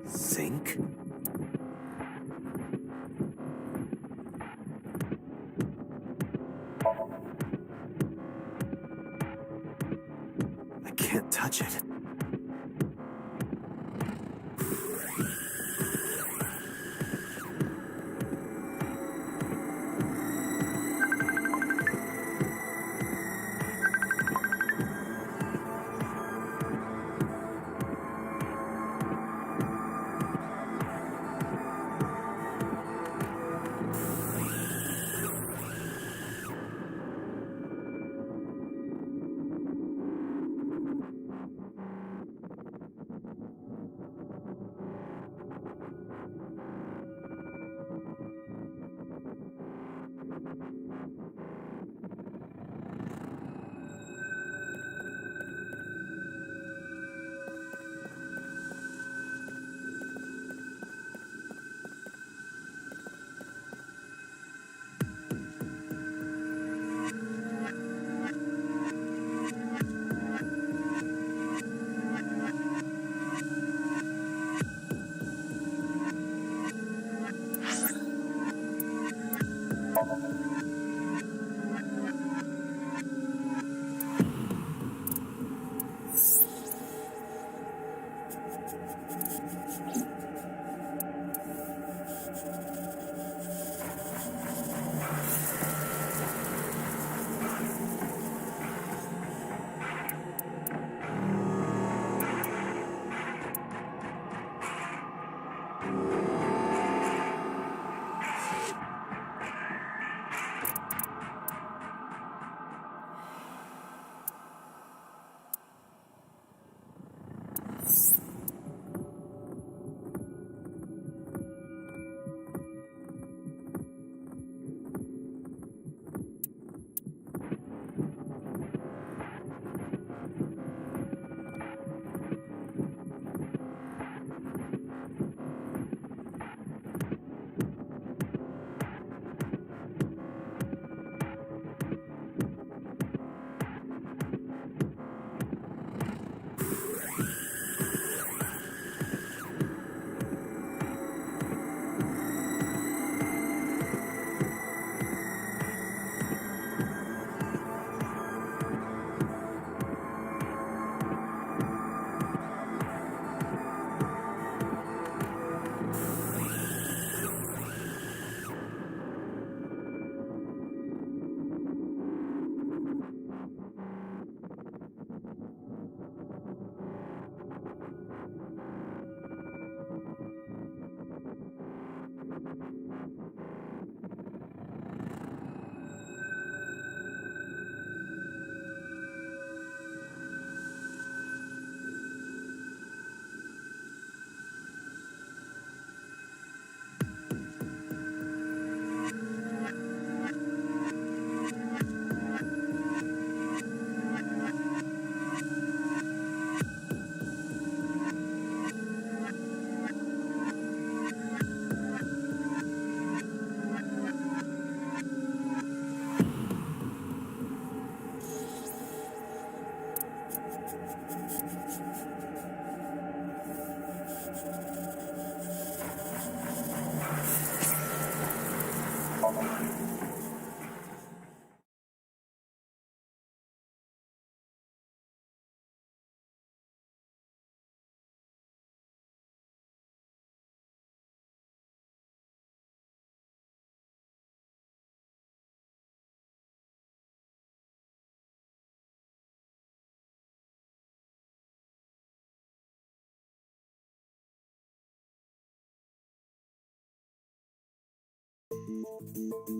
Sink? I can't touch it.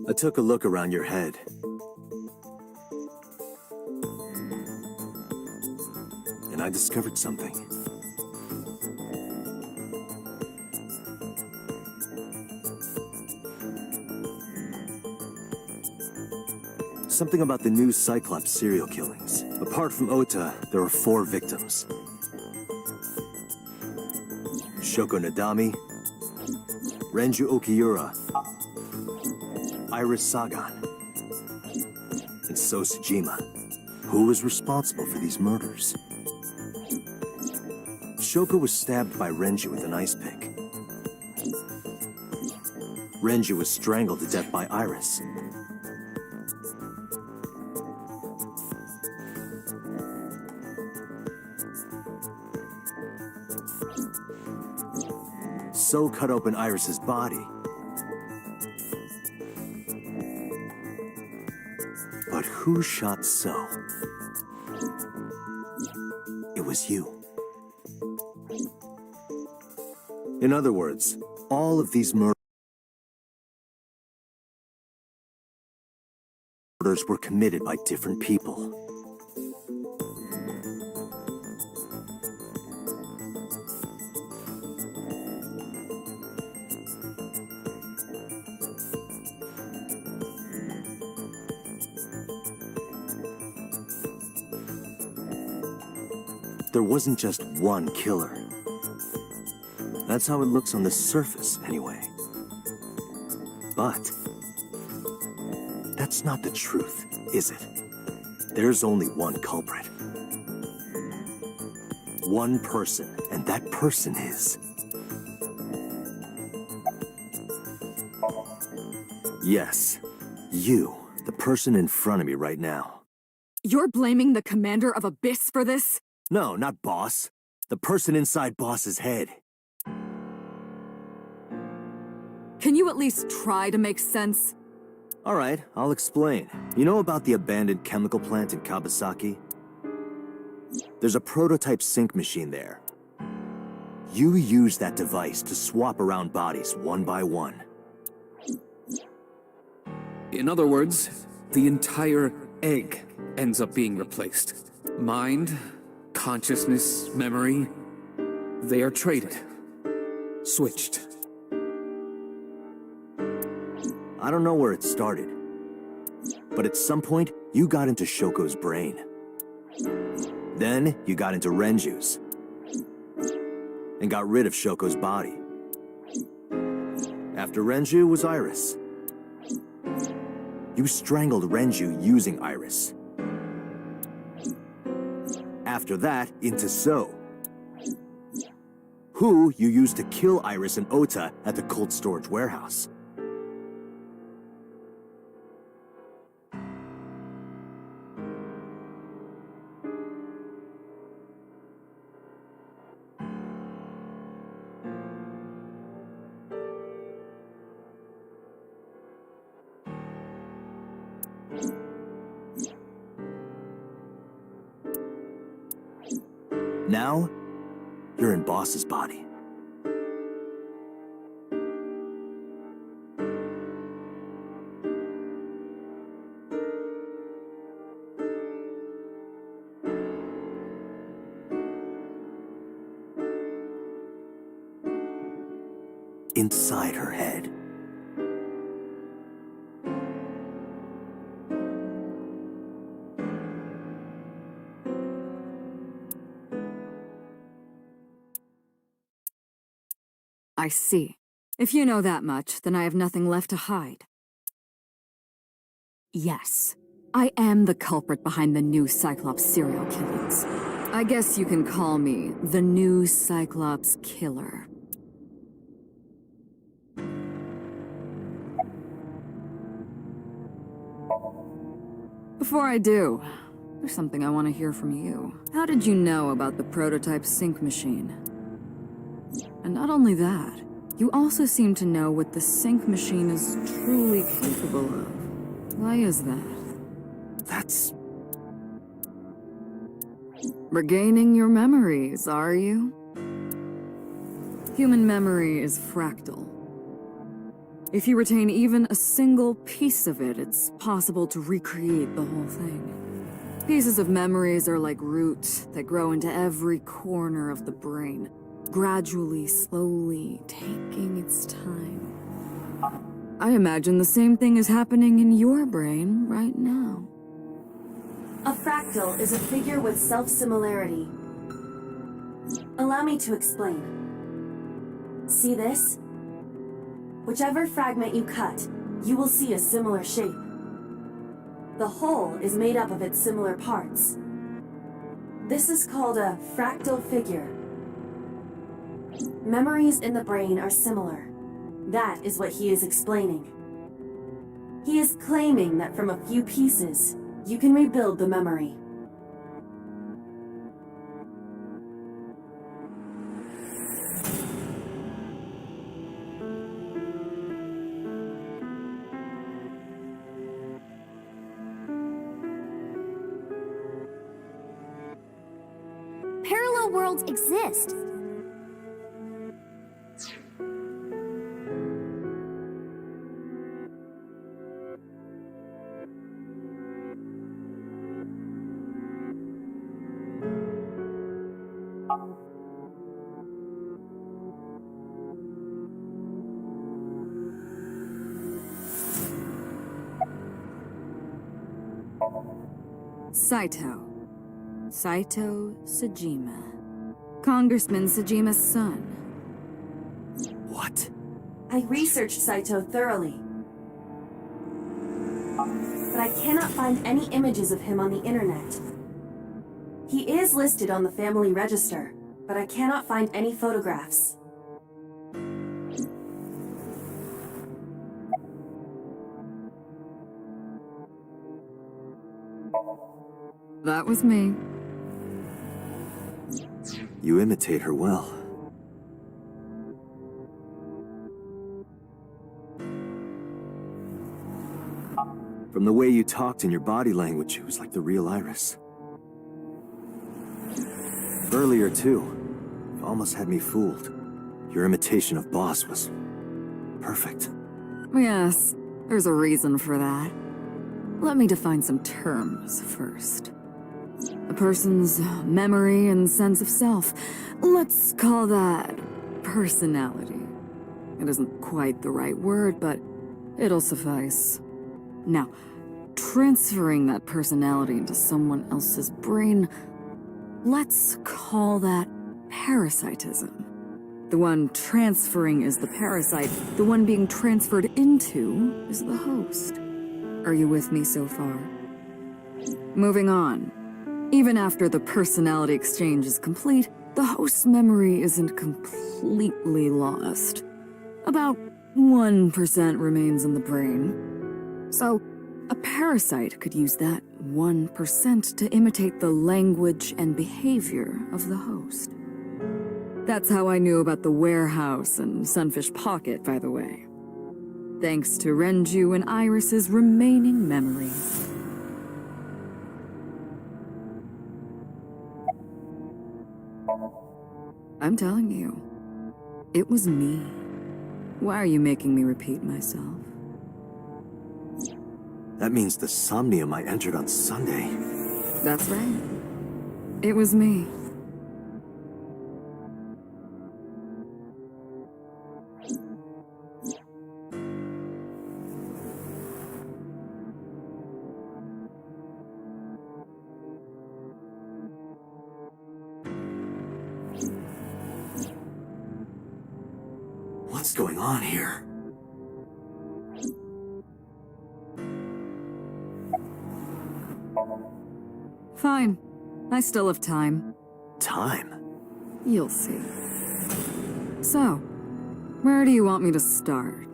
I took a look around your head. and I discovered something. Something about the new Cyclops serial killings. Apart from Ota, there are 4 victims. Shoko Nadami, Renju Okiura, Iris Sagan, and So Sejima. Who was responsible for these murders? Shoko was stabbed by Renju with an ice pick. Renju was strangled to death by Iris. So cut open Iris's body. But who shot So? It was you. In other words, all of these murders were committed by different people. There wasn't just one killer. That's how it looks on the surface, anyway. But that's not the truth, is it? There's only one culprit. One person, and that person is... Yes, you, the person in front of me right now. You're blaming the commander of Abyss for this? No, not Boss. The person inside Boss's head. Can you at least try to make sense? All right, I'll explain. You know about the abandoned chemical plant in Kawasaki? There's a prototype sync machine there. You use that device to swap around bodies one by one. In other words, the entire egg ends up being replaced. Mind, consciousness, memory, they are traded. Switched. I don't know where it started, but at some point, you got into Shoko's brain. Then, you got into Renju's, and got rid of Shoko's body. After Renju was Iris. You strangled Renju using Iris. After that, into So, who you used to kill Iris and Ota at the cold storage warehouse. Now, you're in Boss's body. Inside her head. I see. If you know that much, then I have nothing left to hide. Yes, I am the culprit behind the new Cyclops serial killings. I guess you can call me the new Cyclops killer. Before I do, there's something I want to hear from you. How did you know about the prototype sync machine? And not only that, you also seem to know what the sync machine is truly capable of. Why is that? That's... Regaining your memories, are you? Human memory is fractal. If you retain even a single piece of it, it's possible to recreate the whole thing. Pieces of memories are like roots that grow into every corner of the brain, gradually, slowly, taking its time. I imagine the same thing is happening in your brain right now. A fractal is a figure with self-similarity. Allow me to explain. See this? Whichever fragment you cut, you will see a similar shape. The whole is made up of its similar parts. This is called a fractal figure. Memories in the brain are similar. That is what he is explaining. He is claiming that from a few pieces, you can rebuild the memory. Parallel worlds exist. Saito Sajima. Congressman Sajima's son. What? I researched Saito thoroughly, but I cannot find any images of him on the internet. He is listed on the family register, but I cannot find any photographs. That was me. You imitate her well. From the way you talked and your body language, it was like the real Iris. Earlier, too, you almost had me fooled. Your imitation of Boss was perfect. Yes, there's a reason for that. Let me define some terms first. A person's memory and sense of self. Let's call that personality. It isn't quite the right word, but it'll suffice. Now, transferring that personality into someone else's brain, let's call that parasitism. The one transferring is the parasite. The one being transferred into is the host. Are you with me so far? Moving on. Even after the personality exchange is complete, the host's memory isn't completely lost. About 1% remains in the brain. So, a parasite could use that 1% to imitate the language and behavior of the host. That's how I knew about the warehouse and Sunfish Pocket, by the way. Thanks to Renju and Iris's remaining memories. I'm telling you, it was me. Why are you making me repeat myself? That means the somnium I entered on Sunday. That's right. It was me. What's going on here? Fine. I still have time. Time? You'll see. So, where do you want me to start?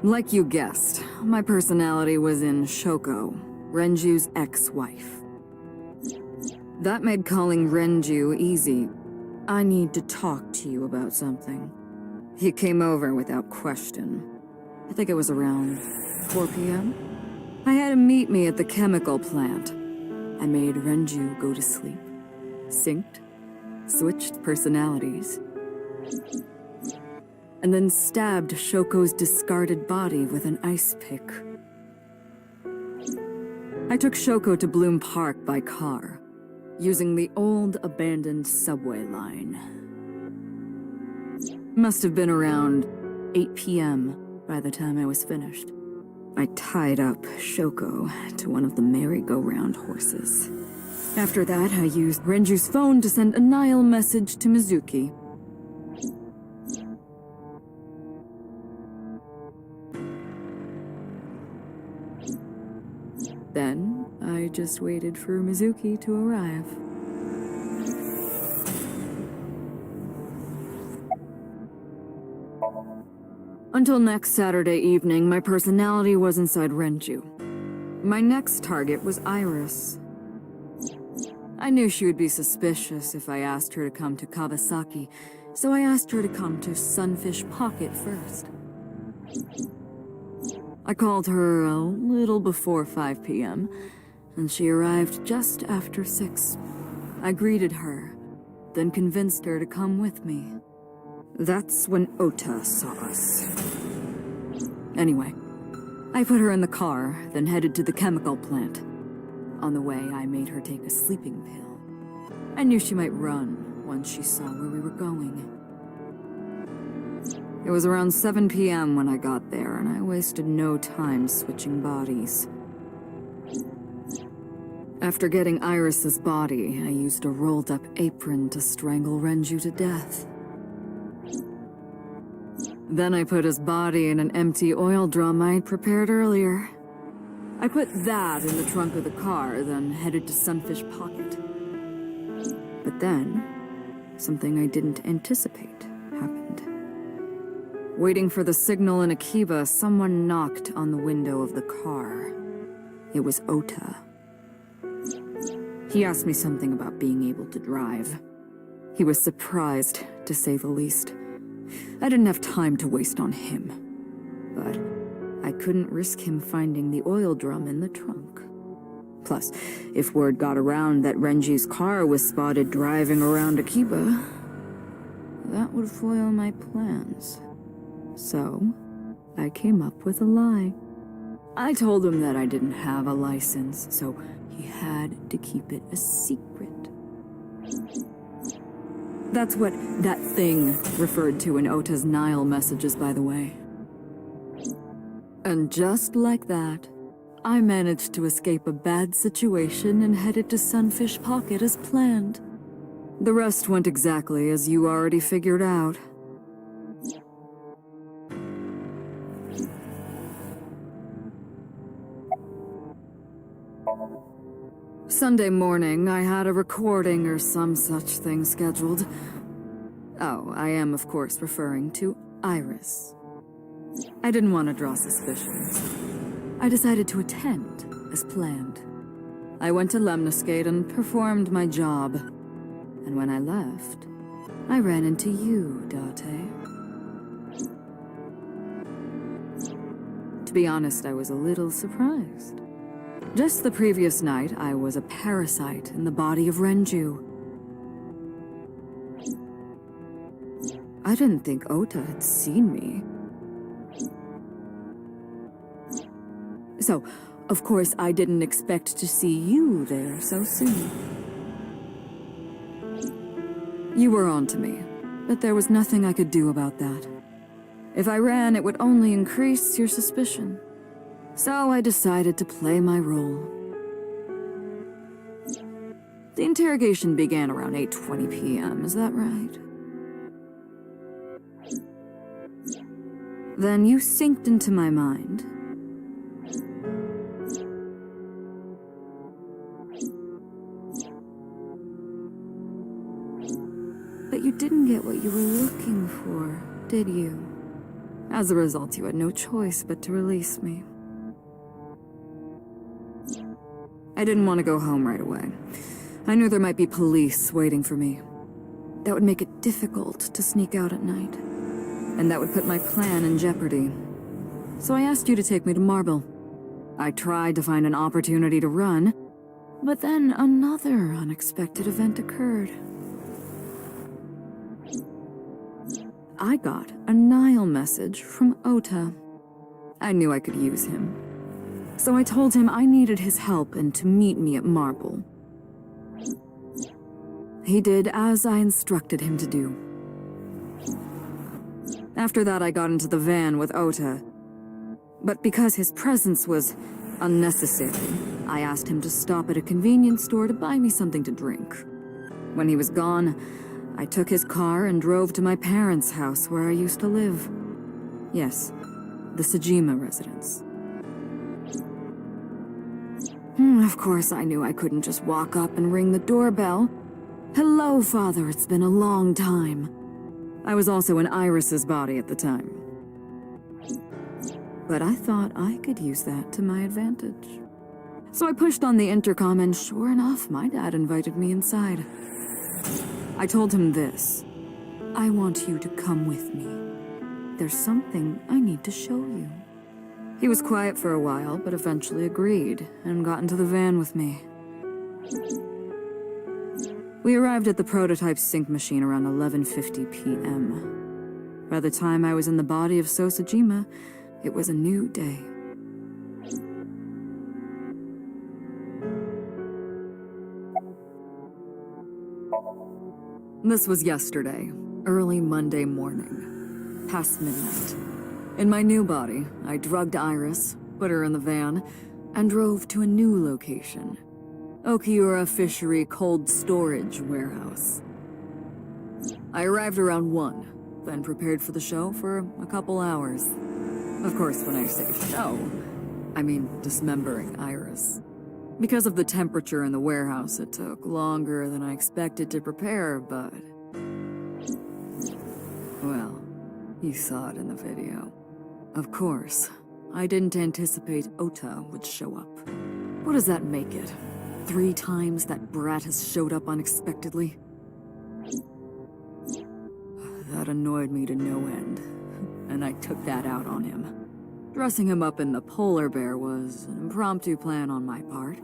Like you guessed, my personality was in Shoko, Renju's ex-wife. That made calling Renju easy. I need to talk to you about something. He came over without question. I think it was around 4 p.m. I had him meet me at the chemical plant. I made Renju go to sleep, synced, switched personalities, and then stabbed Shoko's discarded body with an ice pick. I took Shoko to Bloom Park by car, using the old abandoned subway line. Must have been around 8 p.m. by the time I was finished. I tied up Shoko to one of the merry-go-round horses. After that, I used Renju's phone to send a Nile message to Mizuki. Then, I just waited for Mizuki to arrive. Until next Saturday evening, my personality was inside Renju. My next target was Iris. I knew she would be suspicious if I asked her to come to Kawasaki, so I asked her to come to Sunfish Pocket first. I called her a little before 5 p.m., and she arrived just after 6. I greeted her, then convinced her to come with me. That's when Ota saw us. Anyway, I put her in the car, then headed to the chemical plant. On the way, I made her take a sleeping pill. I knew she might run once she saw where we were going. It was around 7 p.m. when I got there, and I wasted no time switching bodies. After getting Iris's body, I used a rolled-up apron to strangle Renju to death. Then I put his body in an empty oil drum I'd prepared earlier. I put that in the trunk of the car, then headed to Sunfish Pocket. But then, something I didn't anticipate happened. Waiting for the signal in Akiba, someone knocked on the window of the car. It was Ota. He asked me something about being able to drive. He was surprised, to say the least. I didn't have time to waste on him. But I couldn't risk him finding the oil drum in the trunk. Plus, if word got around that Renji's car was spotted driving around Akiba, that would foil my plans. So, I came up with a lie. I told him that I didn't have a license, so he had to keep it a secret. That's what that thing referred to in Ota's Nile messages, by the way. And just like that, I managed to escape a bad situation and headed to Sunfish Pocket as planned. The rest went exactly as you already figured out. Sunday morning, I had a recording or some such thing scheduled. Oh, I am, of course, referring to Iris. I didn't want to draw suspicions. I decided to attend, as planned. I went to Lemniscate and performed my job. And when I left, I ran into you, Date. To be honest, I was a little surprised. Just the previous night, I was a parasite in the body of Renju. I didn't think Ota had seen me. So, of course, I didn't expect to see you there so soon. You were on to me, but there was nothing I could do about that. If I ran, it would only increase your suspicion. So I decided to play my role. The interrogation began around 8:20 p.m., is that right? Then you synced into my mind. But you didn't get what you were looking for, did you? As a result, you had no choice but to release me. I didn't want to go home right away. I knew there might be police waiting for me. That would make it difficult to sneak out at night. And that would put my plan in jeopardy. So I asked you to take me to Marble. I tried to find an opportunity to run, But then another unexpected event occurred. I got a Nile message from Ota. I knew I could use him. So I told him I needed his help and to meet me at Marble. He did as I instructed him to do. After that, I got into the van with Ota. But because his presence was unnecessary, I asked him to stop at a convenience store to buy me something to drink. When he was gone, I took his car and drove to my parents' house where I used to live. Yes, the Sajima residence. Of course, I knew I couldn't just walk up and ring the doorbell. Hello, Father, it's been a long time. I was also in Iris's body at the time. But I thought I could use that to my advantage. So I pushed on the intercom and sure enough, my dad invited me inside. I told him this. I want you to come with me. There's something I need to show you. He was quiet for a while, but eventually agreed and got into the van with me. We arrived at the prototype sync machine around 11:50 p.m. By the time I was in the body of Sosajima, it was a new day. This was yesterday, early Monday morning, past midnight. In my new body, I drugged Iris, put her in the van, and drove to a new location. Okiura Fishery Cold Storage Warehouse. I arrived around 1, then prepared for the show for a couple hours. Of course, when I say show, I mean dismembering Iris. Because of the temperature in the warehouse, it took longer than I expected to prepare, but... well, you saw it in the video. Of course, I didn't anticipate Ota would show up. What does that make it? 3 times that brat has showed up unexpectedly? That annoyed me to no end, and I took that out on him. Dressing him up in the polar bear was an impromptu plan on my part.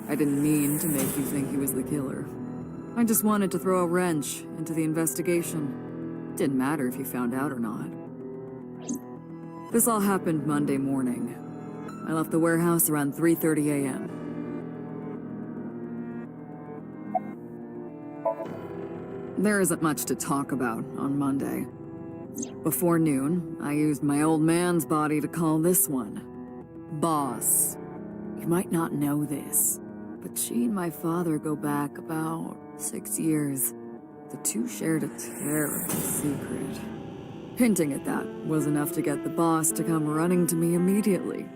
I didn't mean to make you think he was the killer. I just wanted to throw a wrench into the investigation. Didn't matter if you found out or not. This all happened Monday morning. I left the warehouse around 3:30 a.m. There isn't much to talk about on Monday. Before noon, I used my old man's body to call this one Boss. You might not know this, but she and my father go back about 6 years. The two shared a terrible secret. Hinting at that was enough to get the boss to come running to me immediately.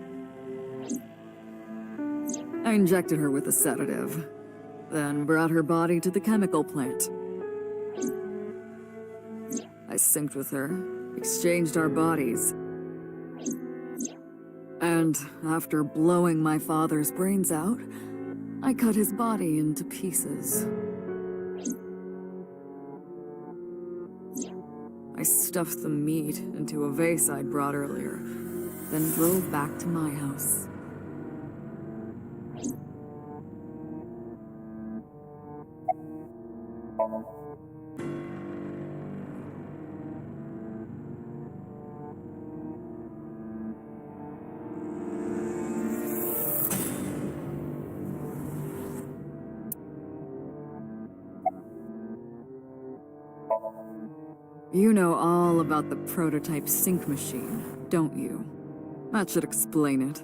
I injected her with a sedative, then brought her body to the chemical plant. I synced with her, exchanged our bodies. And after blowing my father's brains out, I cut his body into pieces. I stuffed the meat into a vase I'd brought earlier, then drove back to my house. You know all about the prototype sync machine, don't you? That should explain it.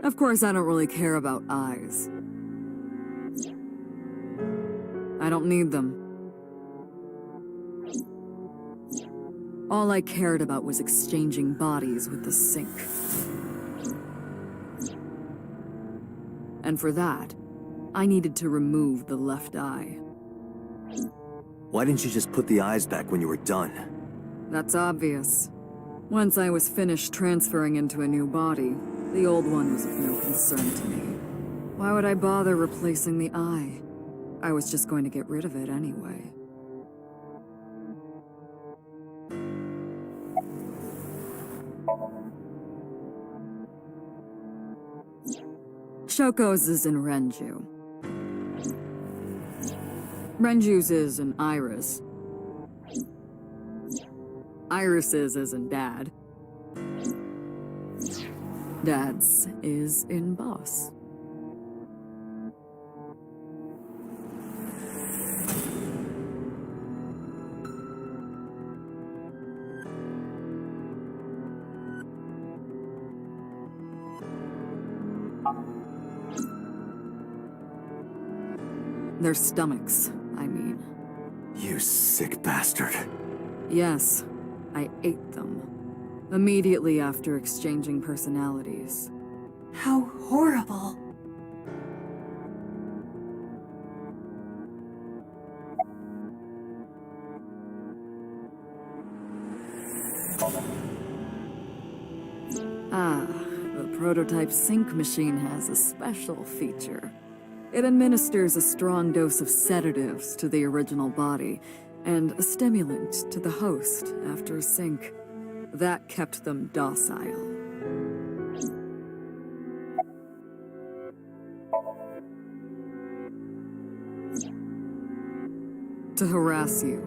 Of course, I don't really care about eyes. I don't need them. All I cared about was exchanging bodies with the sink. And for that, I needed to remove the left eye. Why didn't you just put the eyes back when you were done? That's obvious. Once I was finished transferring into a new body, the old one was of no concern to me. Why would I bother replacing the eye? I was just going to get rid of it anyway. Shoko's is in Renju. Renju's is in Iris. Iris's is in Dad. Dad's is in Boss. Their stomachs, I mean. You sick bastard. Yes, I ate them. Immediately after exchanging personalities. How horrible. Ah, the prototype sync machine has a special feature. It administers a strong dose of sedatives to the original body, and a stimulant to the host after a sync. That kept them docile. To harass you.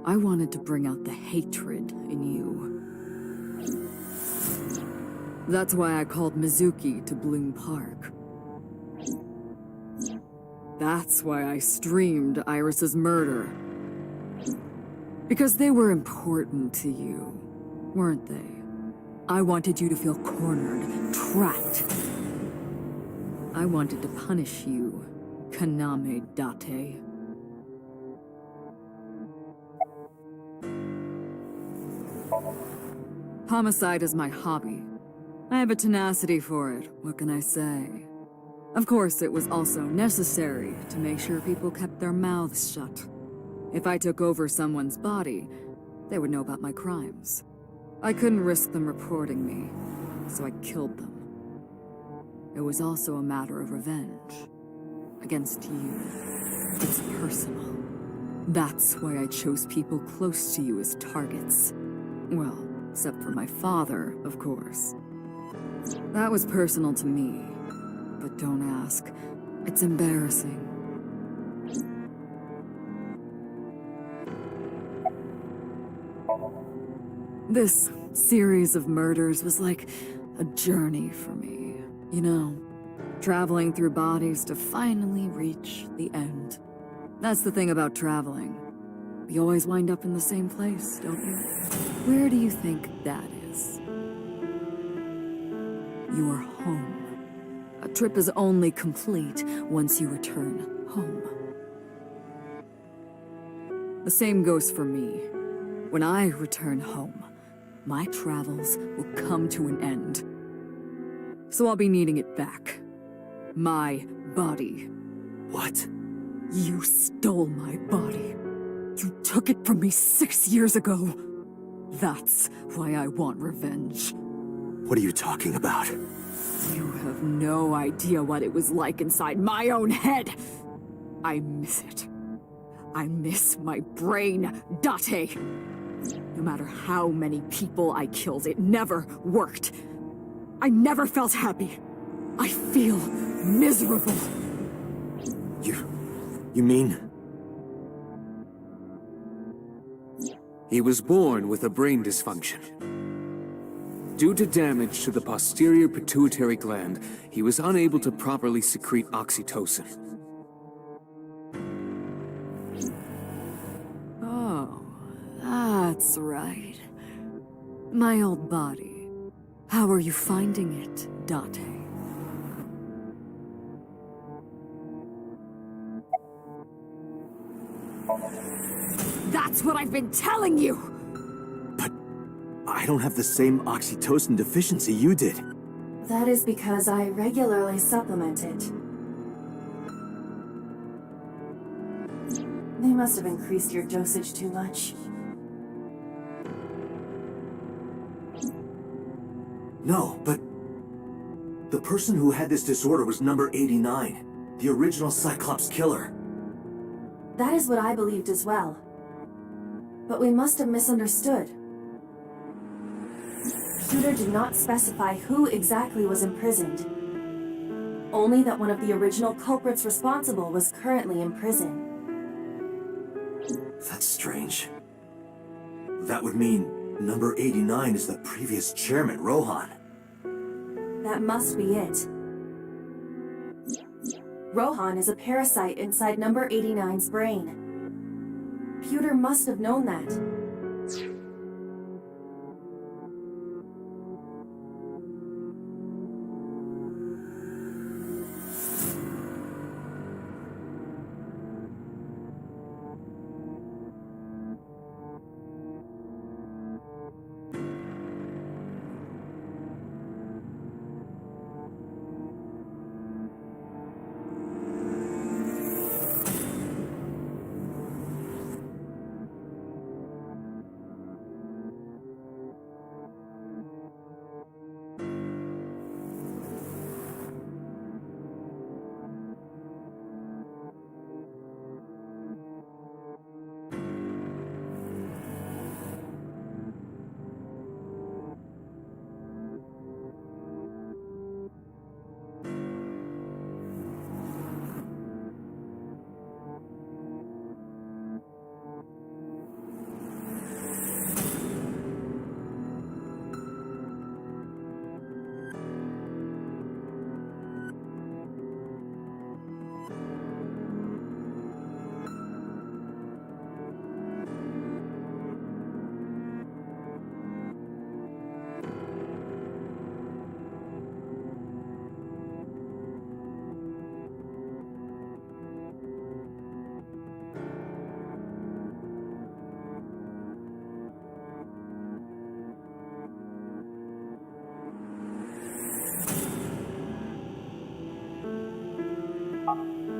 I wanted to bring out the hatred in you. That's why I called Mizuki to Bloom Park. That's why I streamed Iris's murder. Because they were important to you, weren't they? I wanted you to feel cornered, trapped. I wanted to punish you, Kaname Date. Homicide is my hobby. I have a tenacity for it, what can I say? Of course, it was also necessary to make sure people kept their mouths shut. If I took over someone's body, they would know about my crimes. I couldn't risk them reporting me, so I killed them. It was also a matter of revenge. Against you. It's personal. That's why I chose people close to you as targets. Well, except for my father, of course. That was personal to me. But don't ask. It's embarrassing. This series of murders was like a journey for me. You know, traveling through bodies to finally reach the end. That's the thing about traveling. You always wind up in the same place, don't you? Where do you think that is? Your home. A trip is only complete once you return home. The same goes for me. When I return home, my travels will come to an end. So I'll be needing it back. My body. What? You stole my body. You took it from me 6 years ago. That's why I want revenge. What are you talking about? You have no idea what it was like inside my own head. I miss it. I miss my brain, Date. No matter how many people I killed, it never worked. I never felt happy. I feel miserable. You mean? He was born with a brain dysfunction. Due to damage to the posterior pituitary gland, he was unable to properly secrete oxytocin. Oh, that's right. My old body. How are you finding it, Date? That's what I've been telling you! But I don't have the same oxytocin deficiency you did. That is because I regularly supplement it. They must have increased your dosage too much. No, but the person who had this disorder was number 89, the original Cyclops killer. That is what I believed as well. But we must have misunderstood. Shooter did not specify who exactly was imprisoned. Only that one of the original culprits responsible was currently in prison. That's strange. That would mean number 89 is the previous chairman, Rohan. That must be it. Rohan is a parasite inside number 89's brain. Pewter must have known that.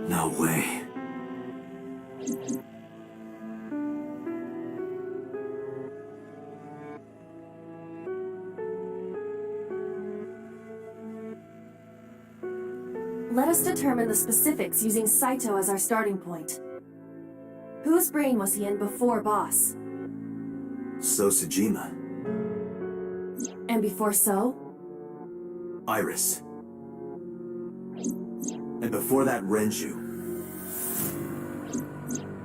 No way. Let us determine the specifics using Saito as our starting point. Whose brain was he in before Boss? So Sejima. And before So? Iris. And before that, Renju.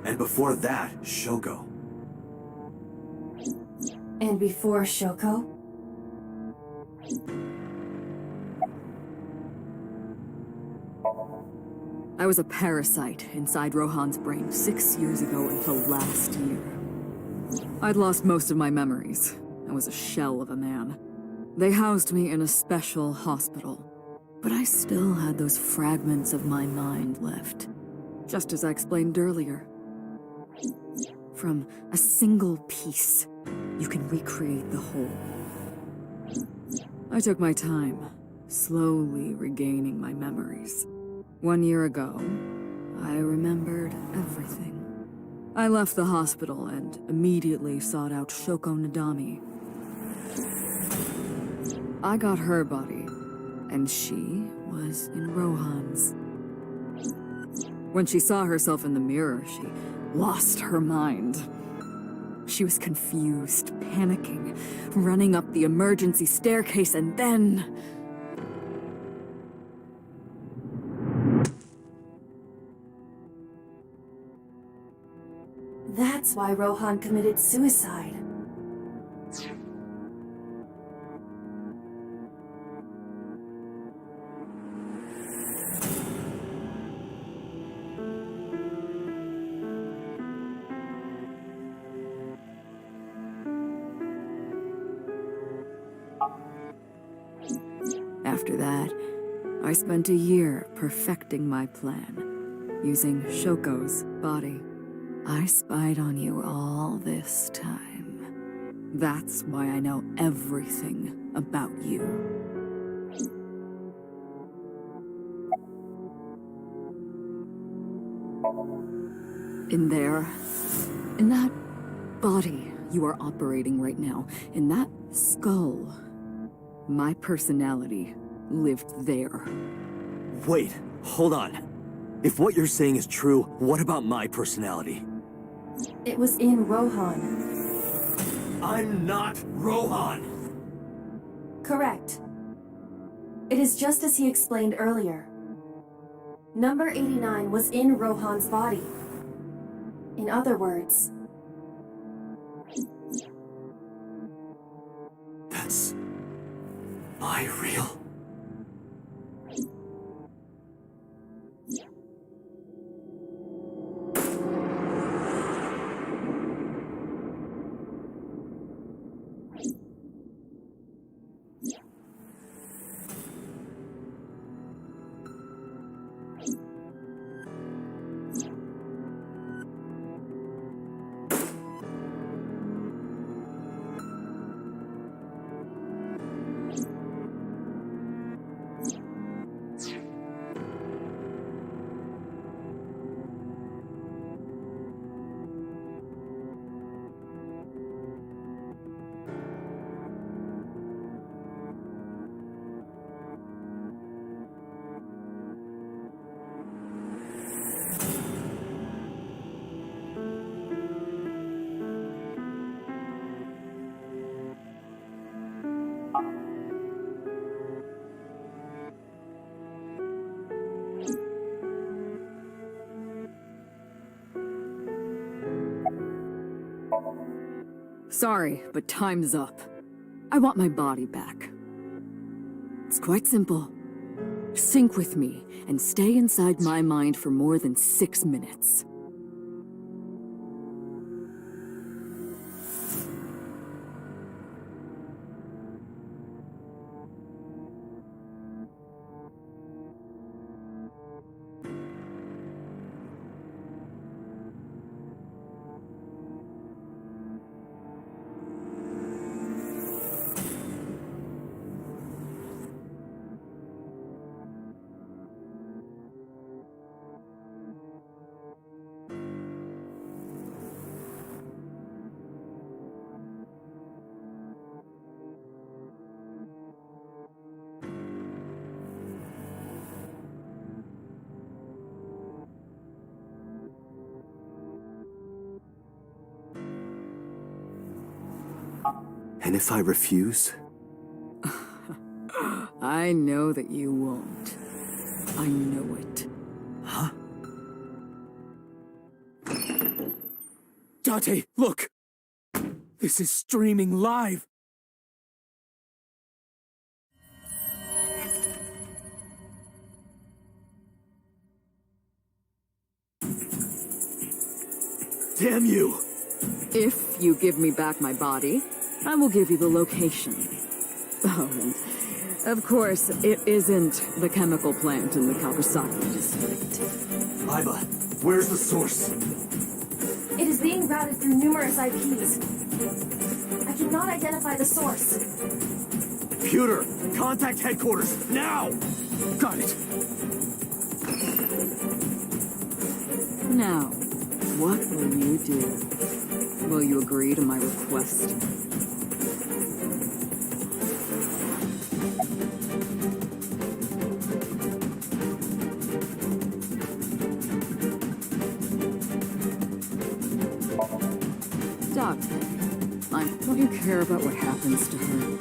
And before that, Shoko. And before Shoko? I was a parasite inside Rohan's brain 6 years ago until last year. I'd lost most of my memories. I was a shell of a man. They housed me in a special hospital. But I still had those fragments of my mind left. Just as I explained earlier. From a single piece, you can recreate the whole. I took my time, slowly regaining my memories. 1 year ago, I remembered everything. I left the hospital and immediately sought out Shoko Nadami. I got her body, and she was in Rohan's. When she saw herself in the mirror, she lost her mind. She was confused, panicking, running up the emergency staircase, and then... That's why Rohan committed suicide. After that, I spent a year perfecting my plan, using Shoko's body. I spied on you all this time. That's why I know everything about you. In there, in that body you are operating right now, in that skull, my personality lived there. Wait, hold on. If what you're saying is true, what about my personality? It was in Rohan. I'm not Rohan! Correct. It is just as he explained earlier. Number 89 was in Rohan's body. In other words... That's... Am I real? Sorry, but time's up. I want my body back. It's quite simple. Sync with me and stay inside my mind for more than 6 minutes. And if I refuse? I know that you won't. I know it. Huh? Date, look! This is streaming live! Damn you! If you give me back my body, I will give you the location. Oh, and of course, it isn't the chemical plant in the Kawasaki district. Iba, where's the source? It is being routed through numerous IPs. I cannot identify the source. Computer, contact headquarters, now! Got it! Now, what will you do? Will you agree to my request? Doctor, don't you care about what happens to her?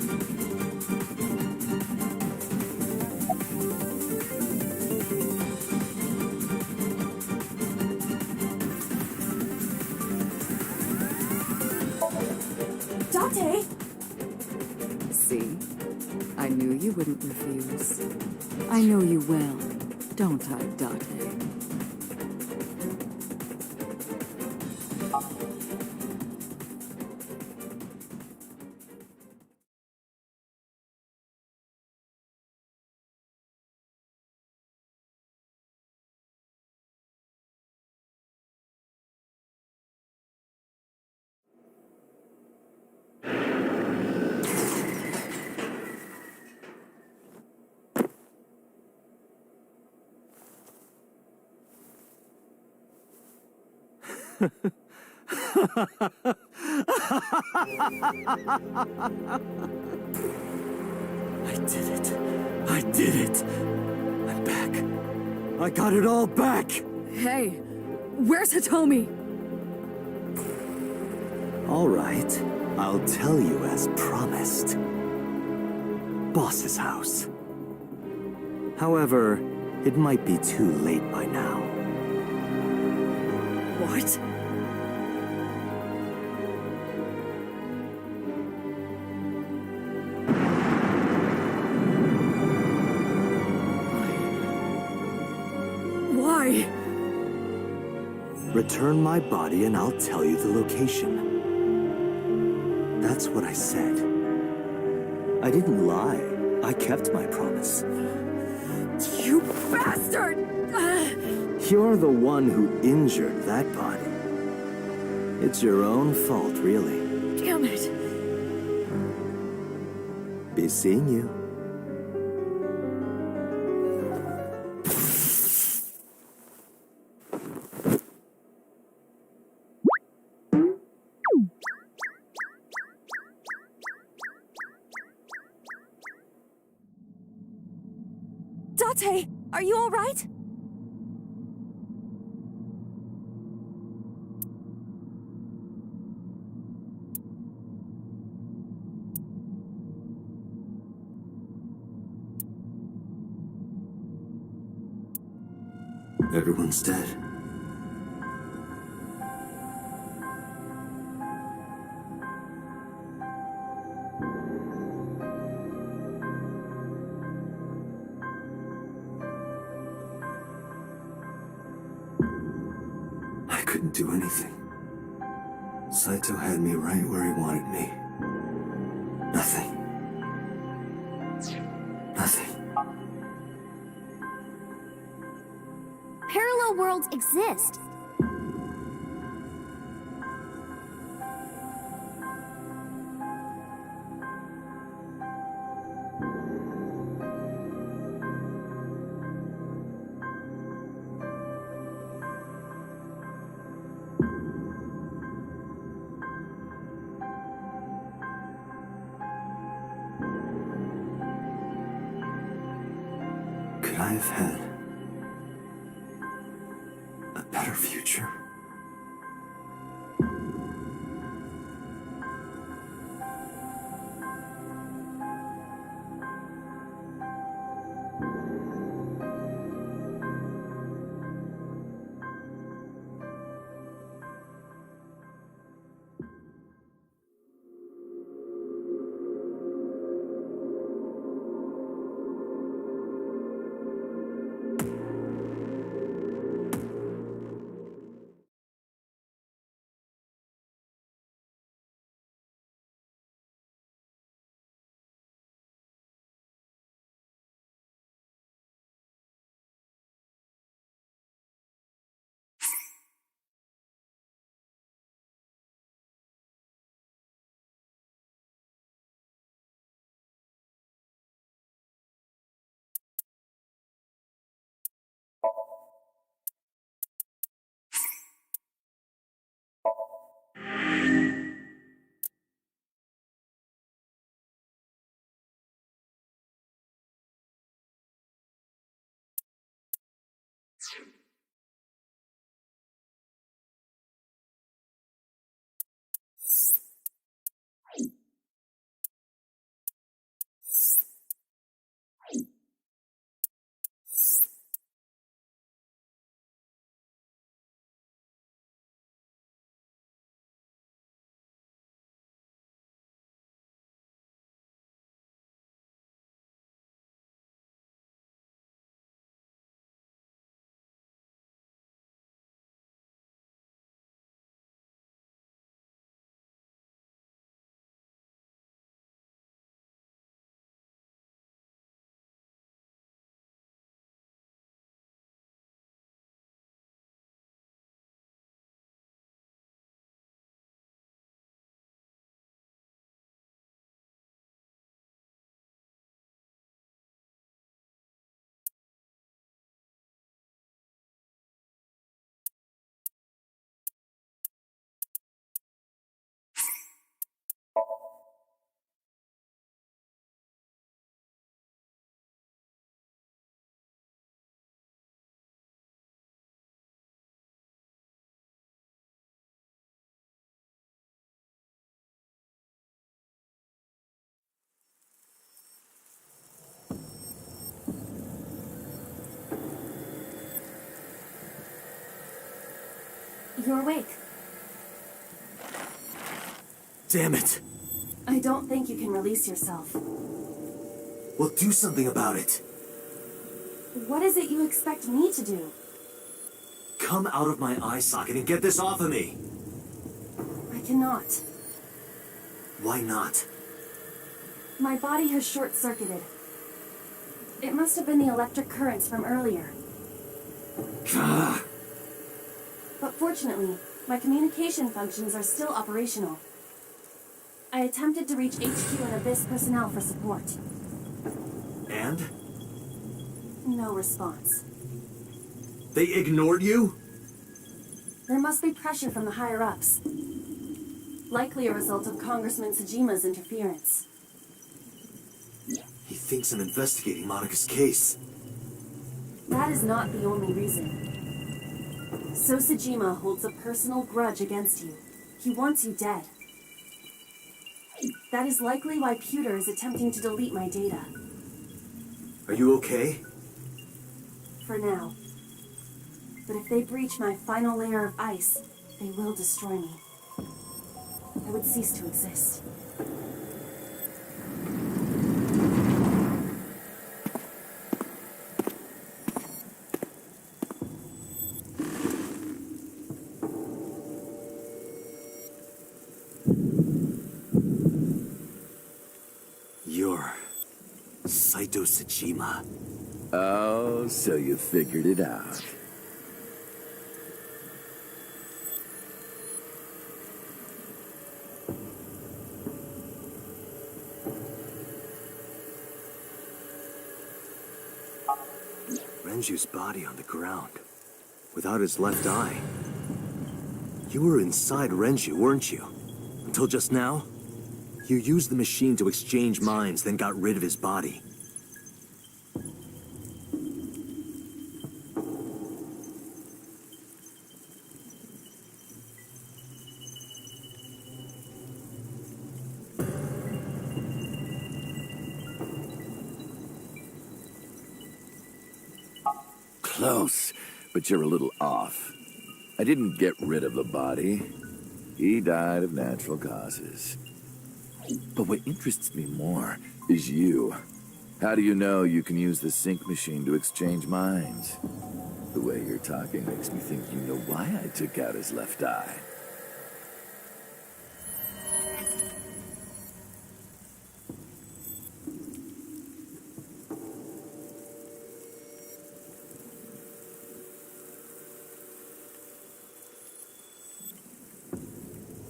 Date! See? I knew you wouldn't refuse. I know you well, don't I, Date? I did it. I did it. I'm back. I got it all back! Hey, where's Hitomi? All right. I'll tell you as promised. Boss's house. However, it might be too late by now. What? Why? Return my body and I'll tell you the location. That's what I said. I didn't lie. I kept my promise. You bastard! You're the one who injured that body. It's your own fault, really. Damn it! Be seeing you. Date, are you all right? Everyone's dead. I couldn't do anything. Saito had me right where he wanted me. Nothing. Nothing. Parallel worlds exist. Could I have had a better future? You're awake. Damn it! I don't think you can release yourself. Well, do something about it. What is it you expect me to do? Come out of my eye socket and get this off of me! I cannot. Why not? My body has short-circuited. It must have been the electric currents from earlier. Gah. But fortunately, my communication functions are still operational. I attempted to reach HQ and Abyss personnel for support. And? No response. They ignored you? There must be pressure from the higher-ups. Likely a result of Congressman Tsujima's interference. He thinks I'm investigating Monika's case. That is not the only reason. So Tsujima holds a personal grudge against you. He wants you dead. That is likely why Pewter is attempting to delete my data. Are you okay? For now. But if they breach my final layer of ice, they will destroy me. I would cease to exist. You're Saito Tsuchima. Oh, so you figured it out. Renju's body on the ground, without his left eye. You were inside Renju, weren't you? Until just now? You used the machine to exchange minds, then got rid of his body. Close, but you're a little off. I didn't get rid of the body. He died of natural causes. But what interests me more is you. How do you know you can use the sync machine to exchange minds? The way you're talking makes me think you know why I took out his left eye.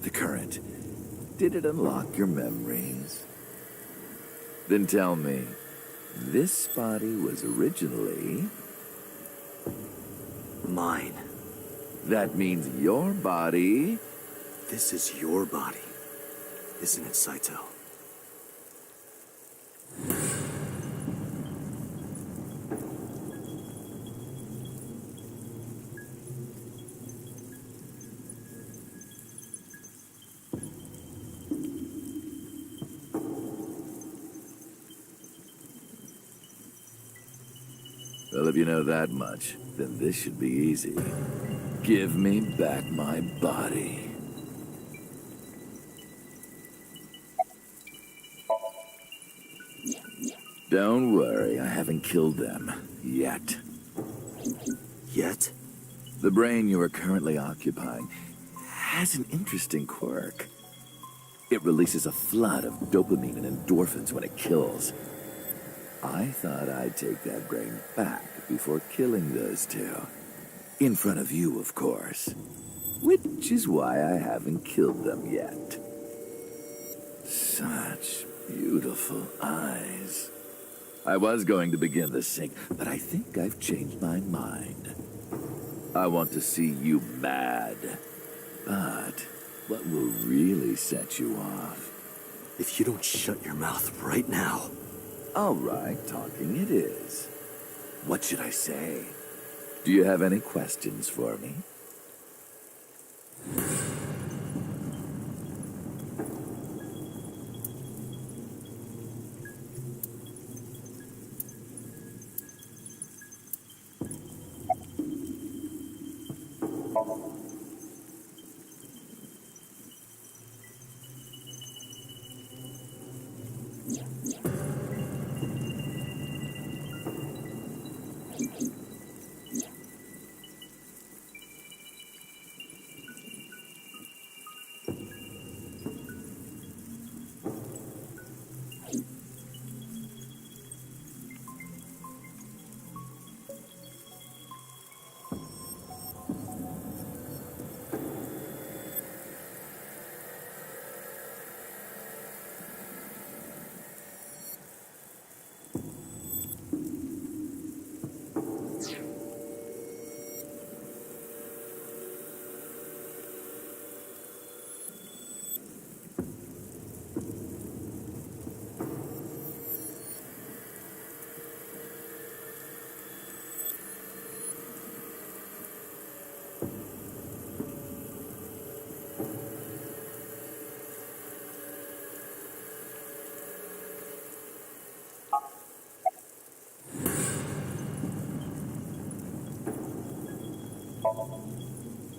The current. Did it unlock your memories? Then tell me, this body was originally... Mine. That means your body... This is your body, isn't it, Saito? Well, if you know that much, then this should be easy. Give me back my body. Don't worry, I haven't killed them. Yet. Yet? The brain you are currently occupying has an interesting quirk. It releases a flood of dopamine and endorphins when it kills. I thought I'd take that brain back before killing those two. In front of you, of course. Which is why I haven't killed them yet. Such beautiful eyes. I was going to begin the sync, but I think I've changed my mind. I want to see you mad. But what will really set you off? If you don't shut your mouth right now... All right, talking it is. What should I say? Do you have any questions for me?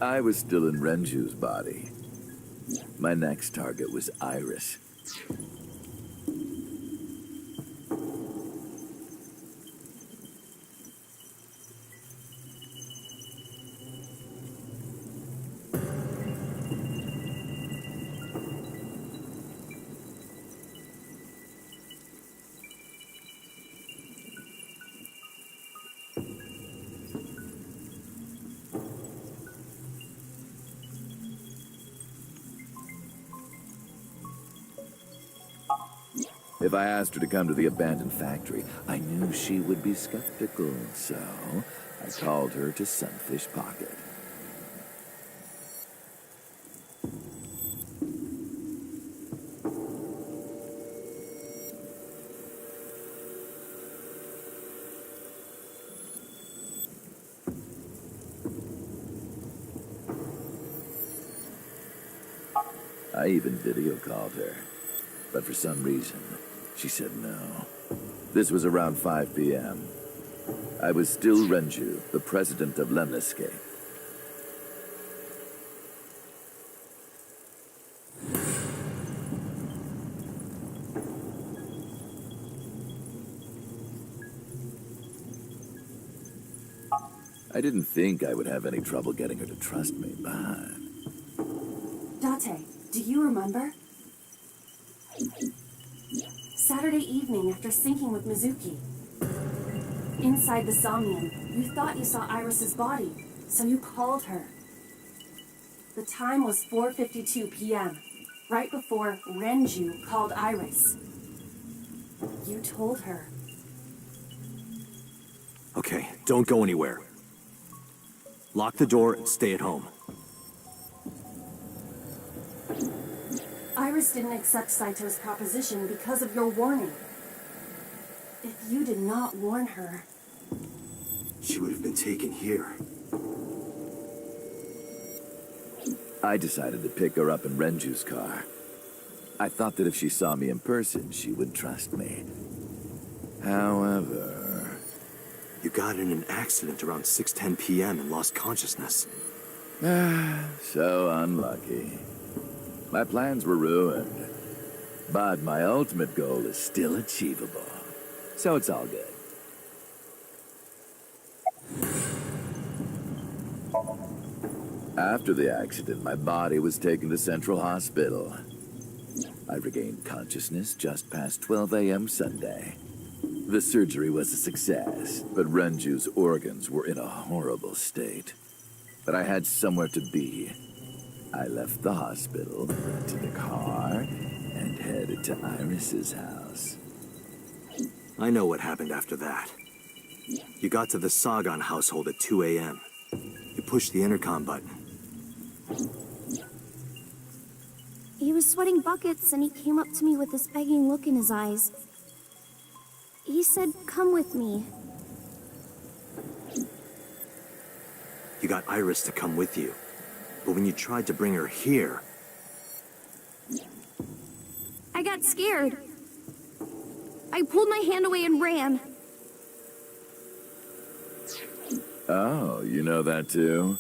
I was still in Renju's body. My next target was Iris. If I asked her to come to the abandoned factory, I knew she would be skeptical, so I called her to Sunfish Pocket. I even video called her, but for some reason, she said no. This was around 5 p.m. I was still Renju, the president of Lemniscape. I didn't think I would have any trouble getting her to trust me, but... Date, do you remember? Saturday evening after syncing with Mizuki. Inside the Somnium, you thought you saw Iris's body, so you called her. The time was 4:52 p.m., right before Renju called Iris. You told her. Okay, don't go anywhere. Lock the door and stay at home. Iris didn't accept Saito's proposition because of your warning. If you did not warn her... She would have been taken here. I decided to pick her up in Renju's car. I thought that if she saw me in person, she would trust me. However... You got in an accident around 6:10 p.m. and lost consciousness. So unlucky. My plans were ruined. But my ultimate goal is still achievable. So it's all good. After the accident, my body was taken to Central Hospital. I regained consciousness just past 12 a.m. Sunday. The surgery was a success, but Renju's organs were in a horrible state. But I had somewhere to be. I left the hospital, rented a car, and headed to Iris's house. I know what happened after that. You got to the Sagan household at 2 a.m. You pushed the intercom button. He was sweating buckets and he came up to me with this begging look in his eyes. He said, "Come with me." You got Iris to come with you. But when you tried to bring her here... I got scared. I pulled my hand away and ran. Oh, you know that too?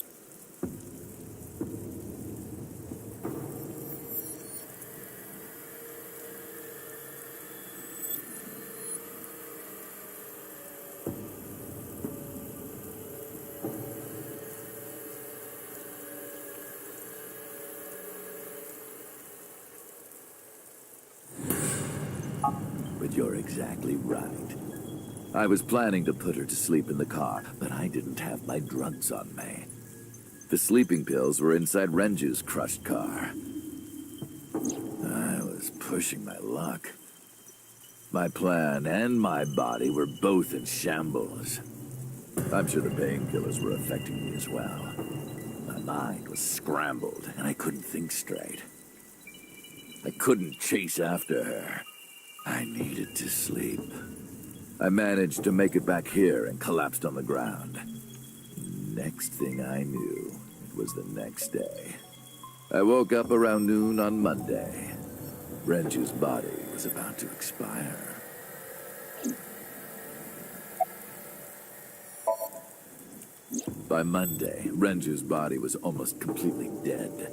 But you're exactly right. I was planning to put her to sleep in the car, but I didn't have my drugs on me. The sleeping pills were inside Renju's crushed car. I was pushing my luck. My plan and my body were both in shambles. I'm sure the painkillers were affecting me as well. My mind was scrambled, and I couldn't think straight. I couldn't chase after her. I needed to sleep. I managed to make it back here and collapsed on the ground. Next thing I knew, it was the next day. I woke up around noon on Monday. Renju's body was about to expire. By Monday, Renju's body was almost completely dead.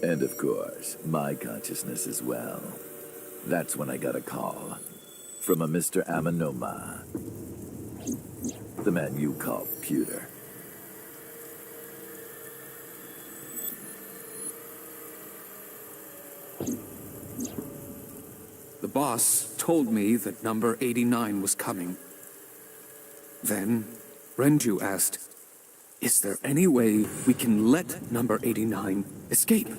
And of course, my consciousness as well. That's when I got a call from a Mr. Amanoma, the man you call Pewter. The boss told me that number 89 was coming. Then, Renju asked, "Is there any way we can let number 89 escape?"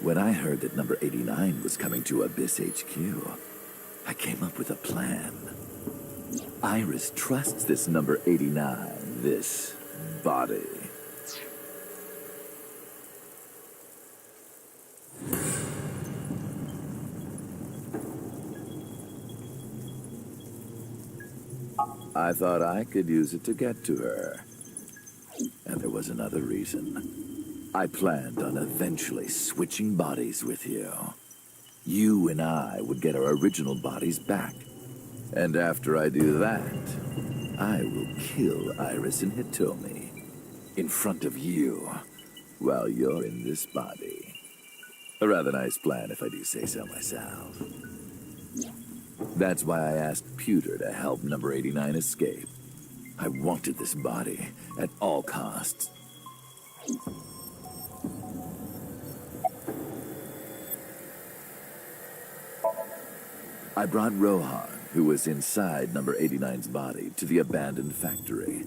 When I heard that number 89 was coming to Abyss HQ, I came up with a plan. Iris trusts this number 89, this body. I thought I could use it to get to her. And there was another reason. I planned on eventually switching bodies with you. You and I would get our original bodies back. And after I do that, I will kill Iris and Hitomi in front of you while you're in this body. A rather nice plan if I do say so myself. That's why I asked Pewter to help number 89 escape. I wanted this body at all costs. I brought Rohan, who was inside number 89's body, to the abandoned factory.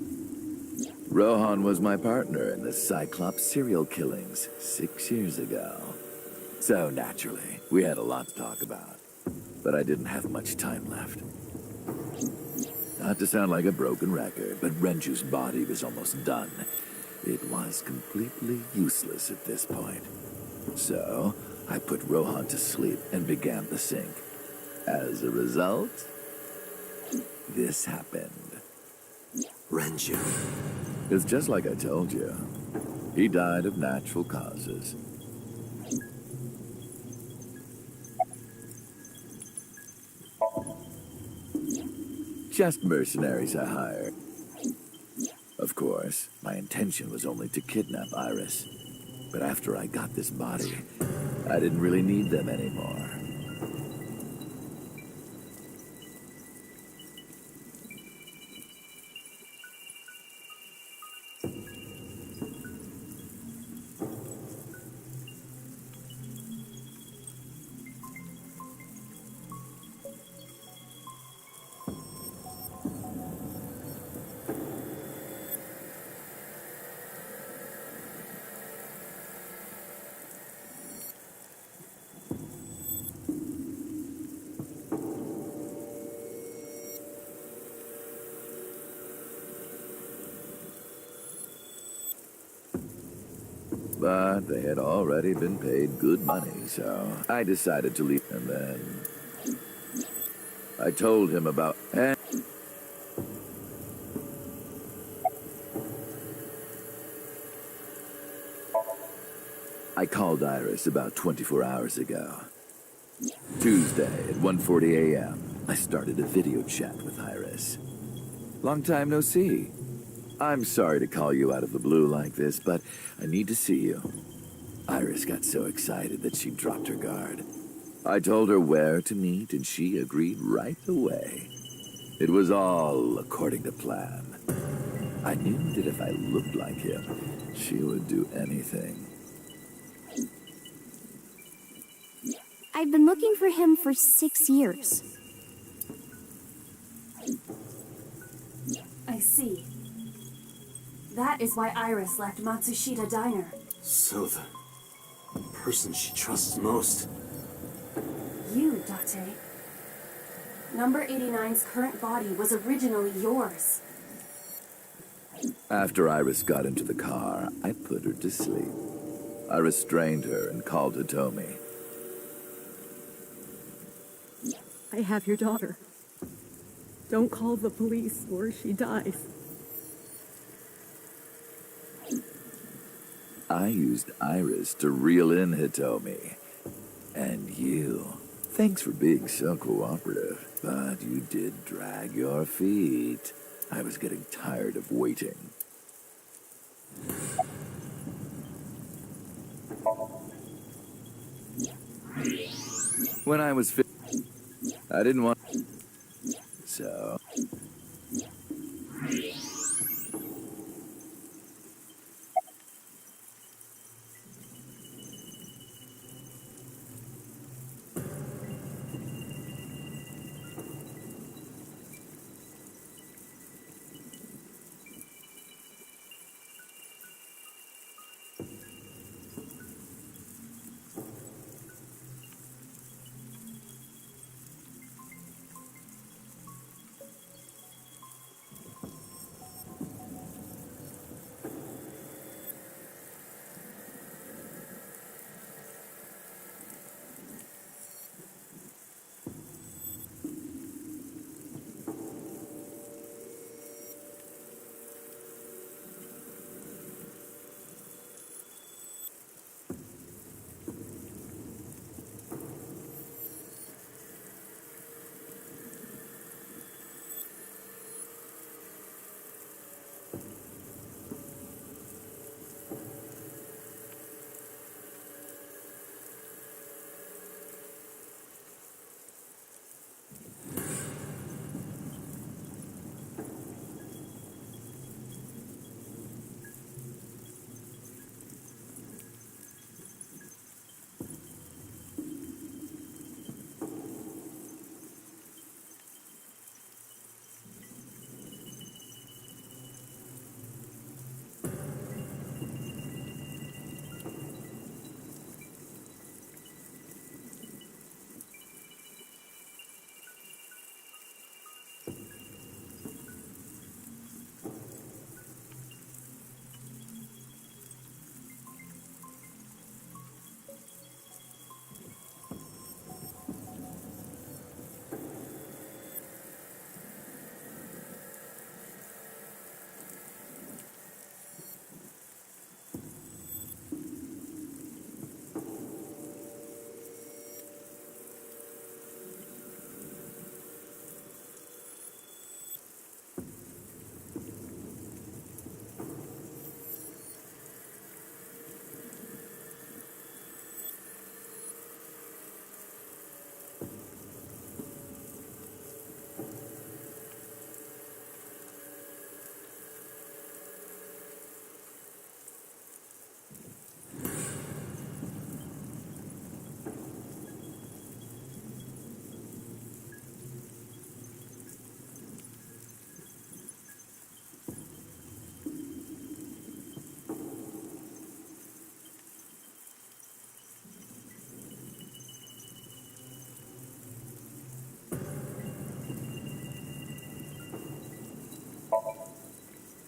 Rohan was my partner in the Cyclops serial killings 6 years ago. So naturally, we had a lot to talk about. But I didn't have much time left. Not to sound like a broken record, but Renju's body was almost done. It was completely useless at this point. So, I put Rohan to sleep and began the sync. As a result, this happened. Renju. It's just like I told you. He died of natural causes. Just mercenaries I hired. Of course, my intention was only to kidnap Iris. But after I got this body, I didn't really need them anymore. But they had already been paid good money, so I decided to leave. And then I told him about... I called Iris about 24 hours ago. Tuesday at 1:40 a.m., I started a video chat with Iris. Long time no see. I'm sorry to call you out of the blue like this, but I need to see you. Iris got so excited that she dropped her guard. I told her where to meet, and she agreed right away. It was all according to plan. I knew that if I looked like him, she would do anything. I've been looking for him for 6 years. I see. That is why Iris left Matsushita Diner. So the person she trusts most. You, Date. Number 89's current body was originally yours. After Iris got into the car, I put her to sleep. I restrained her and called Hitomi. I have your daughter. Don't call the police or she dies. I used Iris to reel in Hitomi. And you. Thanks for being so cooperative, but you did drag your feet. I was getting tired of waiting. When I was I didn't want... So...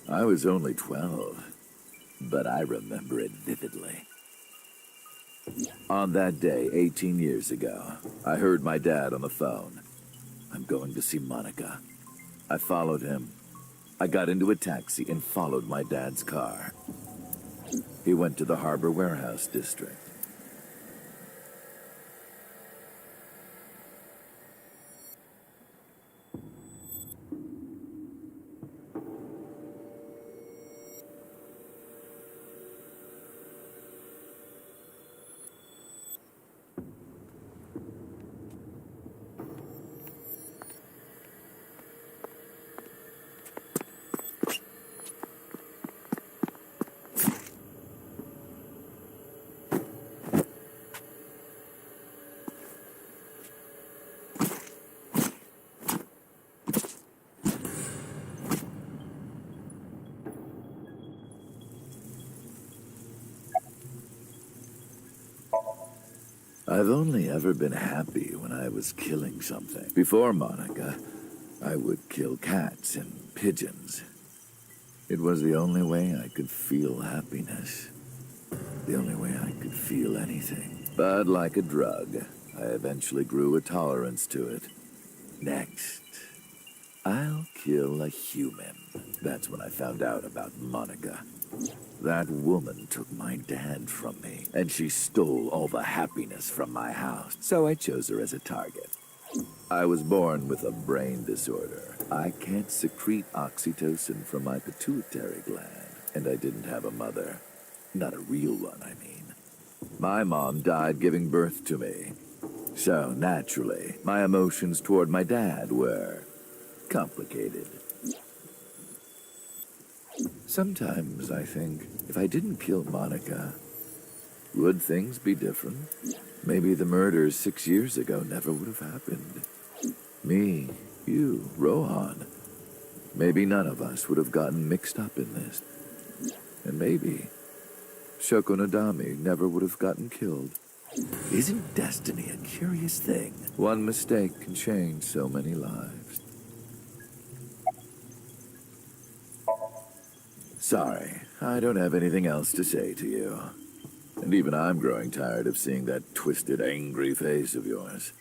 I was only 12, but I remember it vividly. On that day, 18 years ago, I heard my dad on the phone. I'm going to see Monica. I followed him. I got into a taxi and followed my dad's car. He went to the Harbor Warehouse District. I've only ever been happy when I was killing something. Before Monica, I would kill cats and pigeons. It was the only way I could feel happiness. The only way I could feel anything. But like a drug, I eventually grew a tolerance to it. Next, I'll kill a human. That's when I found out about Monica. That woman took my dad from me, and she stole all the happiness from my house, so I chose her as a target. I was born with a brain disorder. I can't secrete oxytocin from my pituitary gland, and I didn't have a mother. Not a real one, I mean. My mom died giving birth to me. So, naturally, my emotions toward my dad were complicated. Sometimes I think, if I didn't kill Monica, would things be different? Maybe the murders 6 years ago never would have happened. Me, you, Rohan. Maybe none of us would have gotten mixed up in this. And maybe Shoko Nadami never would have gotten killed. Isn't destiny a curious thing? One mistake can change so many lives. Sorry, I don't have anything else to say to you. And even I'm growing tired of seeing that twisted, angry face of yours.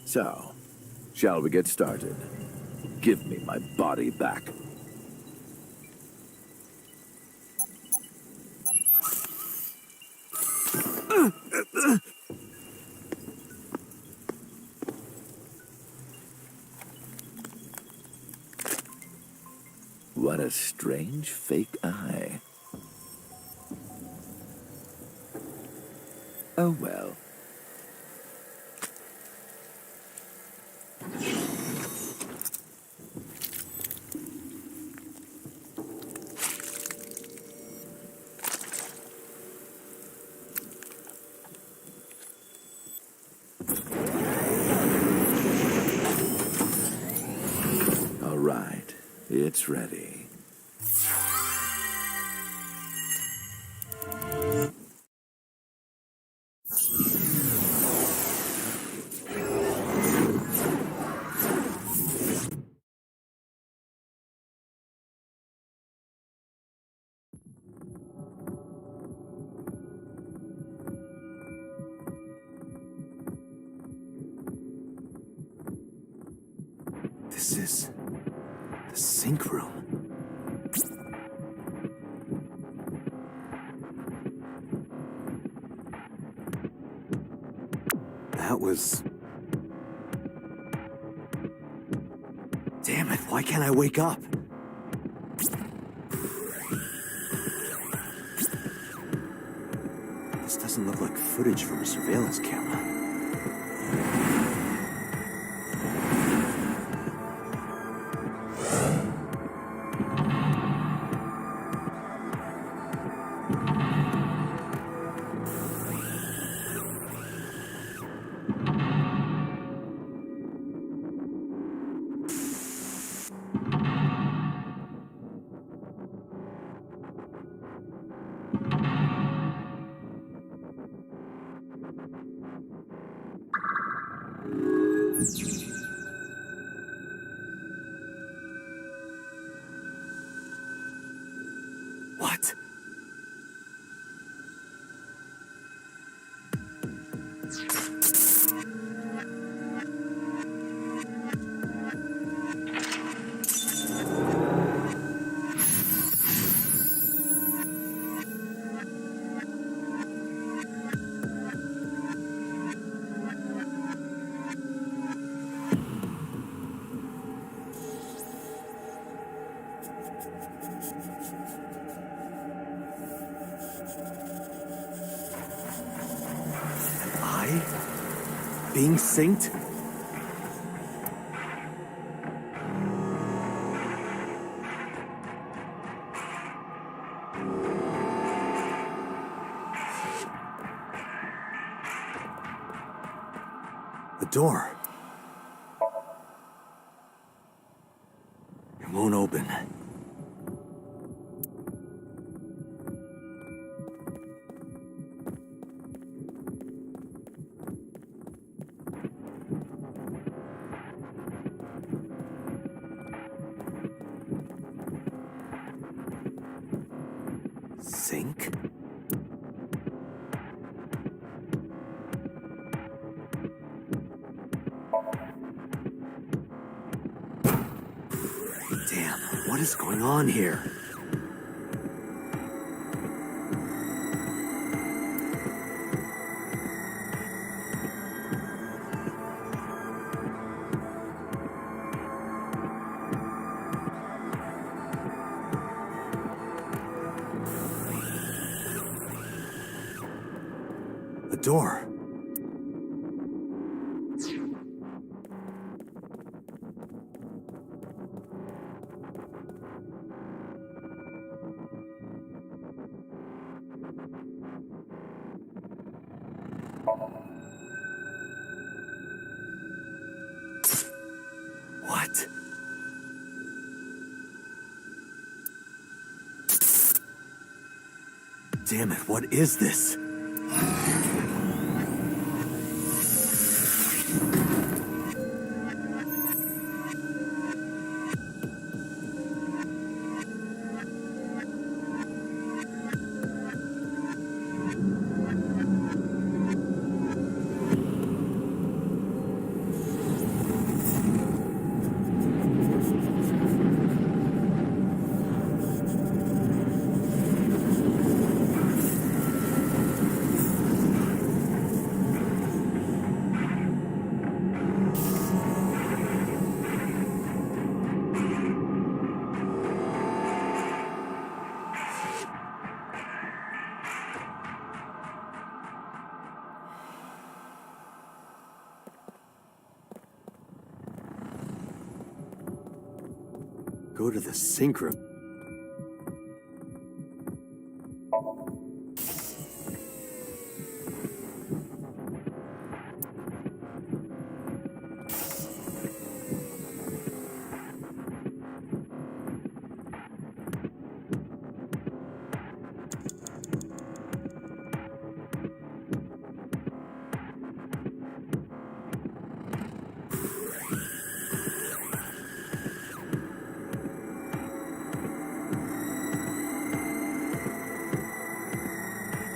So, shall we get started? Give me my body back. What a strange fake eye. Oh well. All right, it's ready. This is the sink room. That was... Damn it, why can't I wake up? This doesn't look like footage from a surveillance camera. What? Being synced? The door. It won't open. What is going on here? A door. What? Damn it, what is this? Go to the sink room.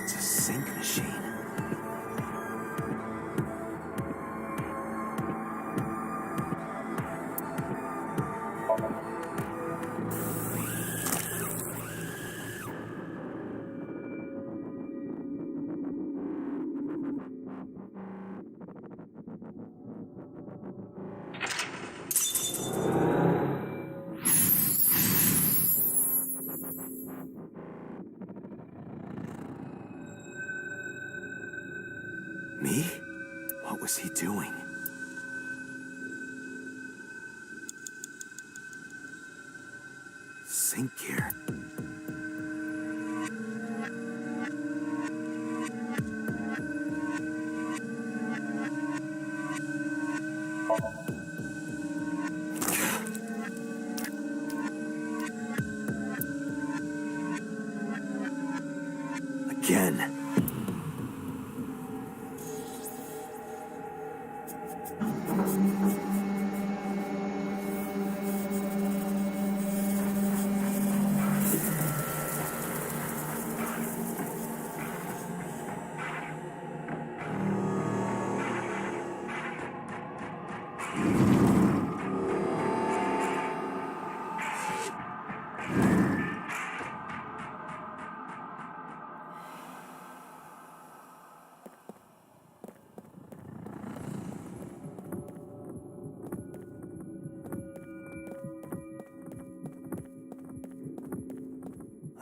It's a sink machine. Me? What was he doing? Sink gear. Again.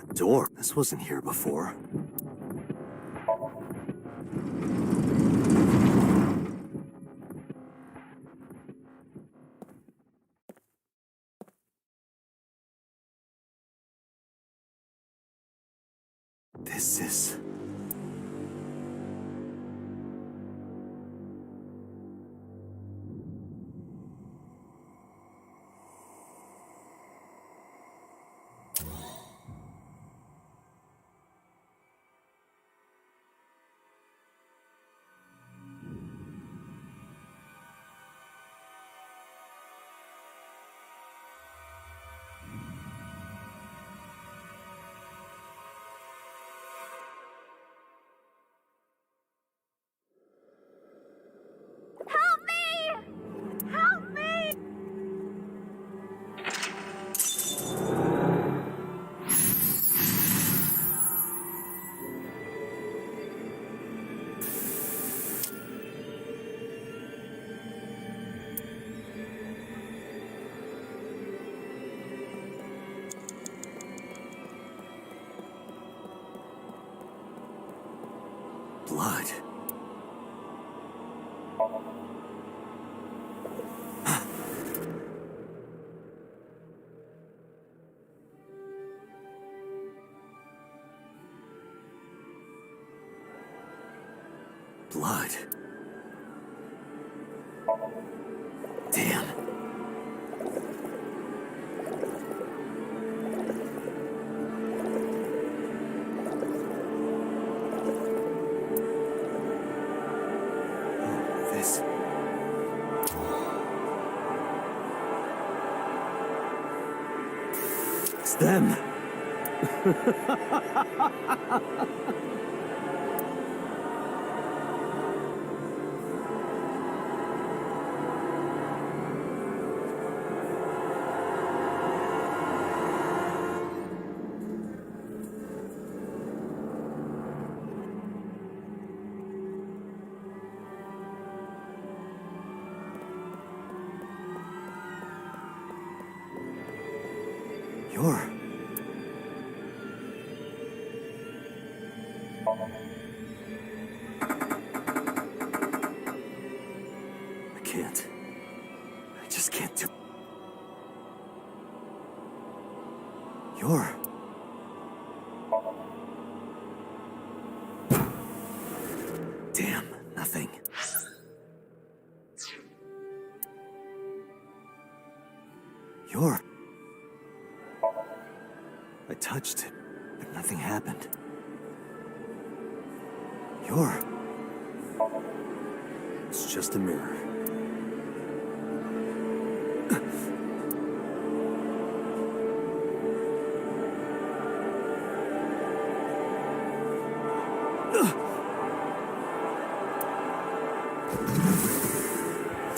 A door. This wasn't here before. This is... Blood. Damn. Oh, this. It's them. You're... I can't. I just can't do... You're... Damn, nothing. You're... I touched it, but nothing happened. You're... It's just a mirror.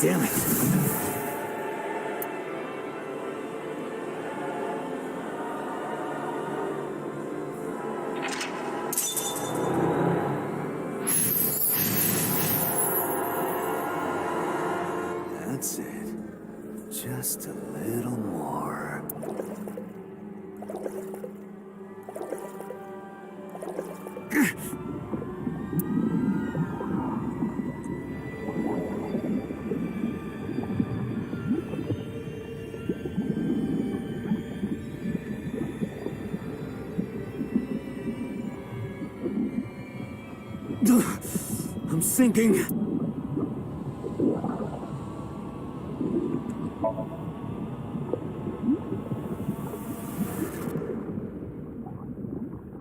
Damn it! That's it. Just a little more. I'm sinking.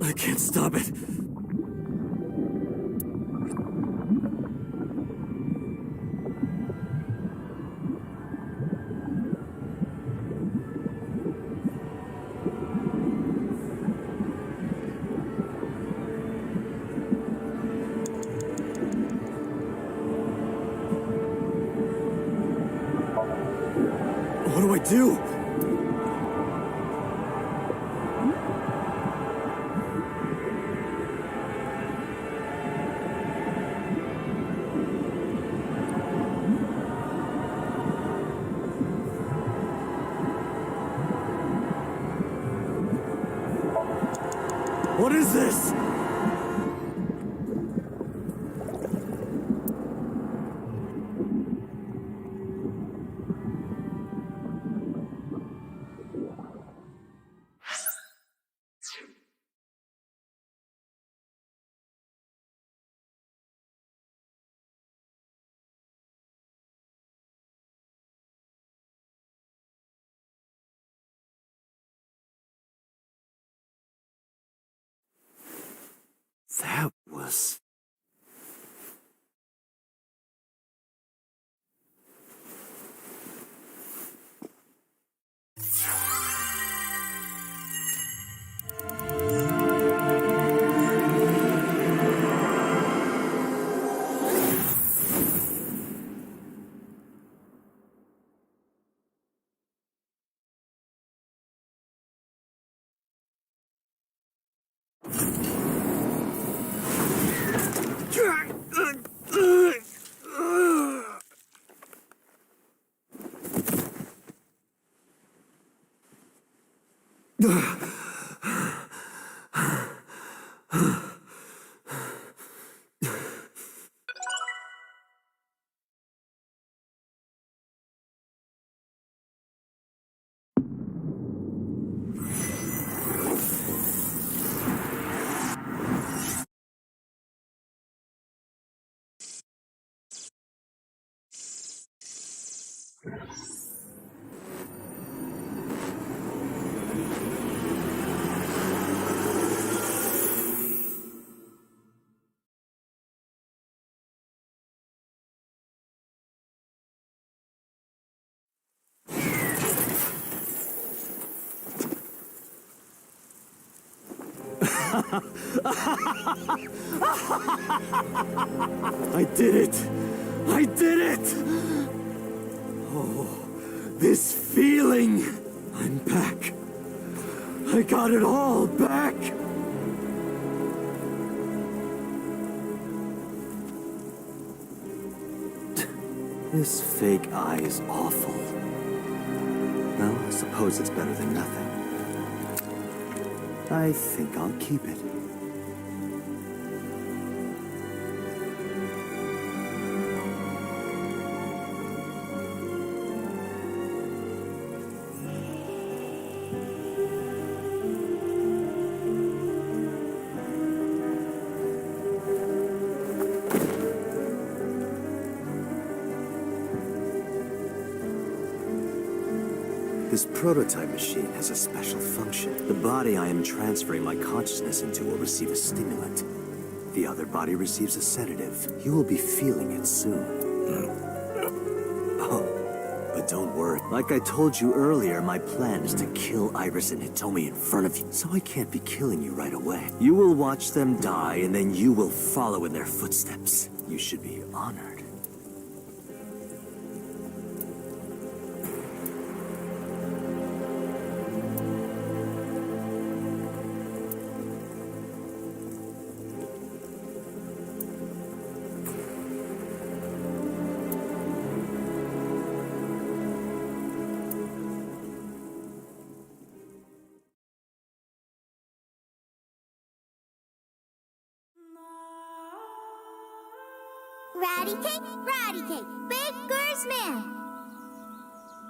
I can't stop it. What do I do? What is this? That was... I did it! I did it! Oh, this feeling! I'm back. I got it all back! This fake eye is awful. Well, I suppose it's better than nothing. I think I'll keep it. This prototype machine has a special function. The body I am transferring my consciousness into will receive a stimulant. The other body receives a sedative. You will be feeling it soon. Oh, but don't worry. Like I told you earlier, my plan is to kill Iris and Hitomi in front of you, so I can't be killing you right away. You will watch them die, and then you will follow in their footsteps. You should be honored. Ratty cake, baker's man.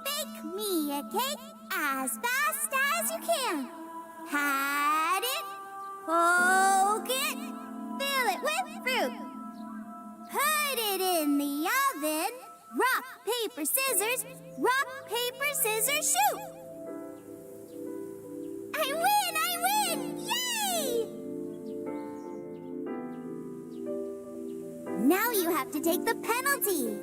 Bake me a cake as fast as you can. Pat it, poke it, fill it with fruit. Put it in the oven. Rock, paper, scissors, shoot. I win! Yay! Now you have to take the penalty.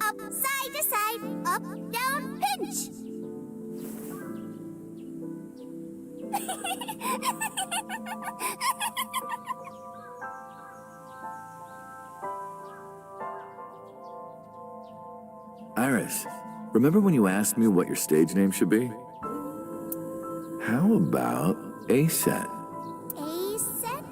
Up, side to side, up, down, pinch. Iris, remember when you asked me what your stage name should be? How about A-Set? A-Set?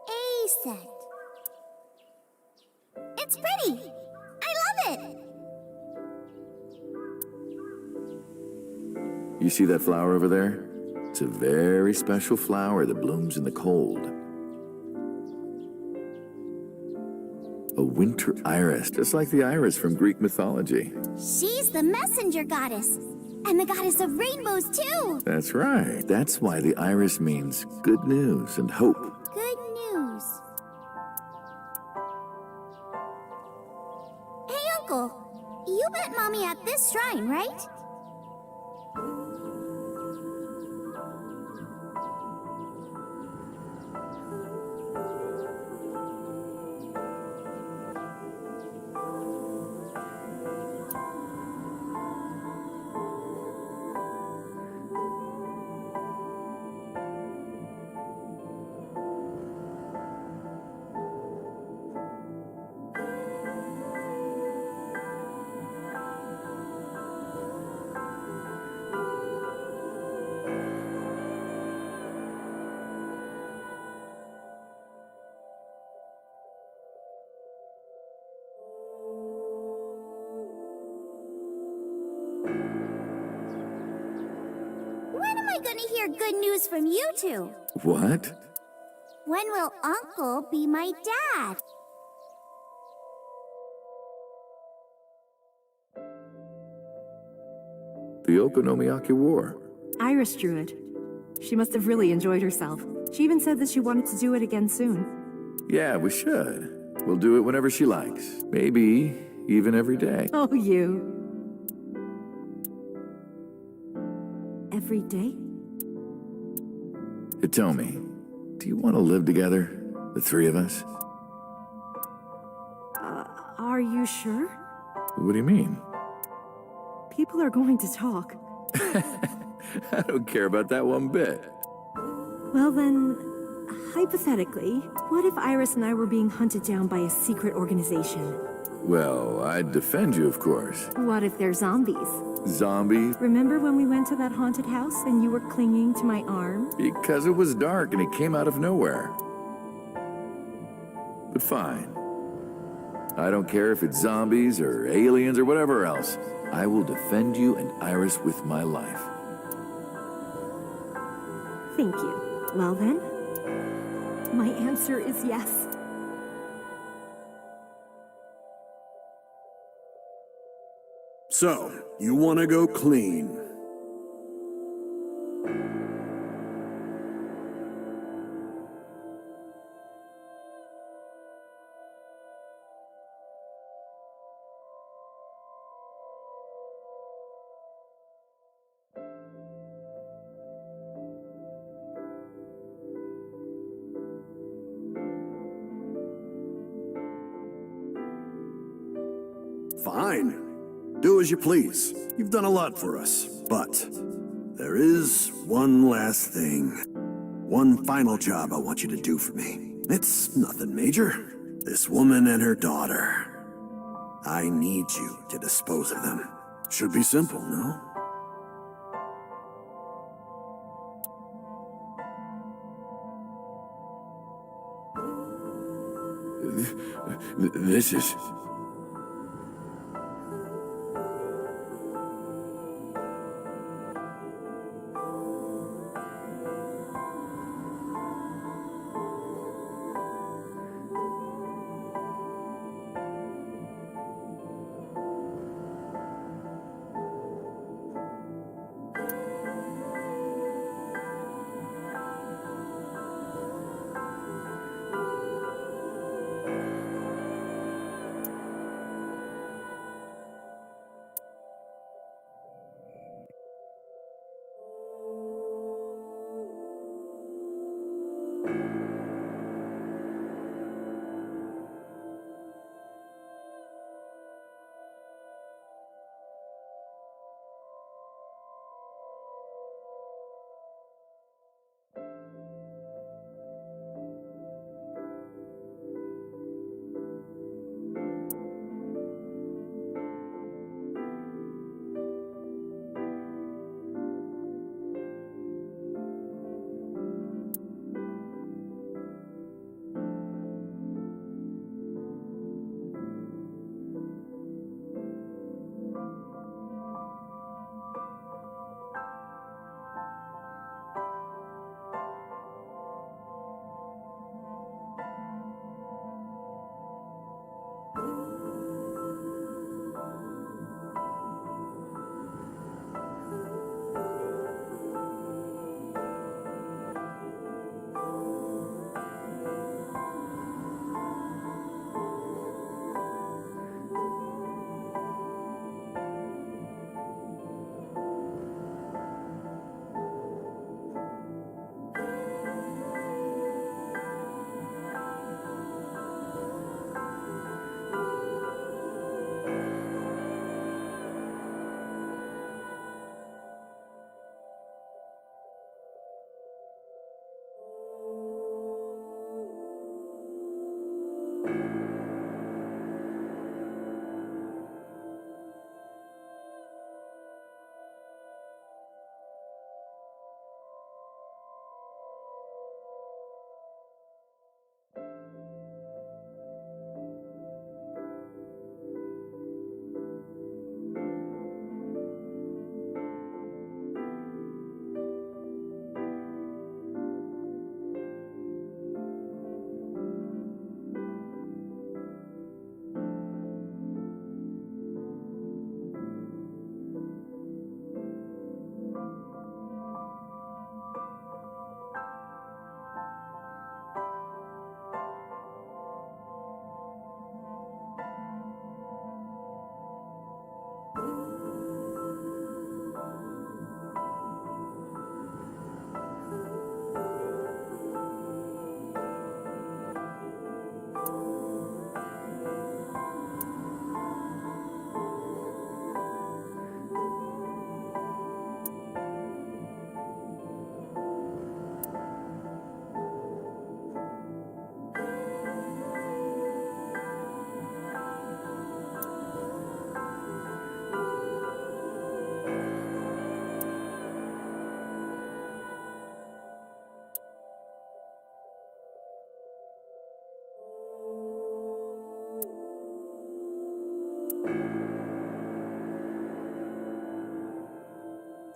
A-Set. It's pretty. I love it. You see that flower over there? It's a very special flower that blooms in the cold. A winter iris, just like the iris from Greek mythology. She's the messenger goddess. And the goddess of rainbows, too. That's right. That's why the iris means good news and hope. Good news. Hey, Uncle. You met Mommy at this shrine, right? gonna hear good news from you two? What? When will Uncle be my dad? The Okonomiyaki War. Iris drew it. She must have really enjoyed herself. She even said that she wanted to do it again soon. Yeah, we should. We'll do it whenever she likes. Maybe even every day. Oh, you. Every day? Hitomi, do you want to live together? The three of us? Are you sure? What do you mean? People are going to talk. I don't care about that one bit. Well then, hypothetically, what if Iris and I were being hunted down by a secret organization? Well, I'd defend you, of course. What if they're zombies? Zombies? Remember when we went to that haunted house and you were clinging to my arm? Because it was dark and it came out of nowhere. But fine. I don't care if it's zombies or aliens or whatever else. I will defend you and Iris with my life. Thank you. Well then, my answer is yes. So, you want to go clean? Fine. Do as you please. You've done a lot for us. But there is one last thing. One final job I want you to do for me. It's nothing major. This woman and her daughter. I need you to dispose of them. Should be simple, no? This is...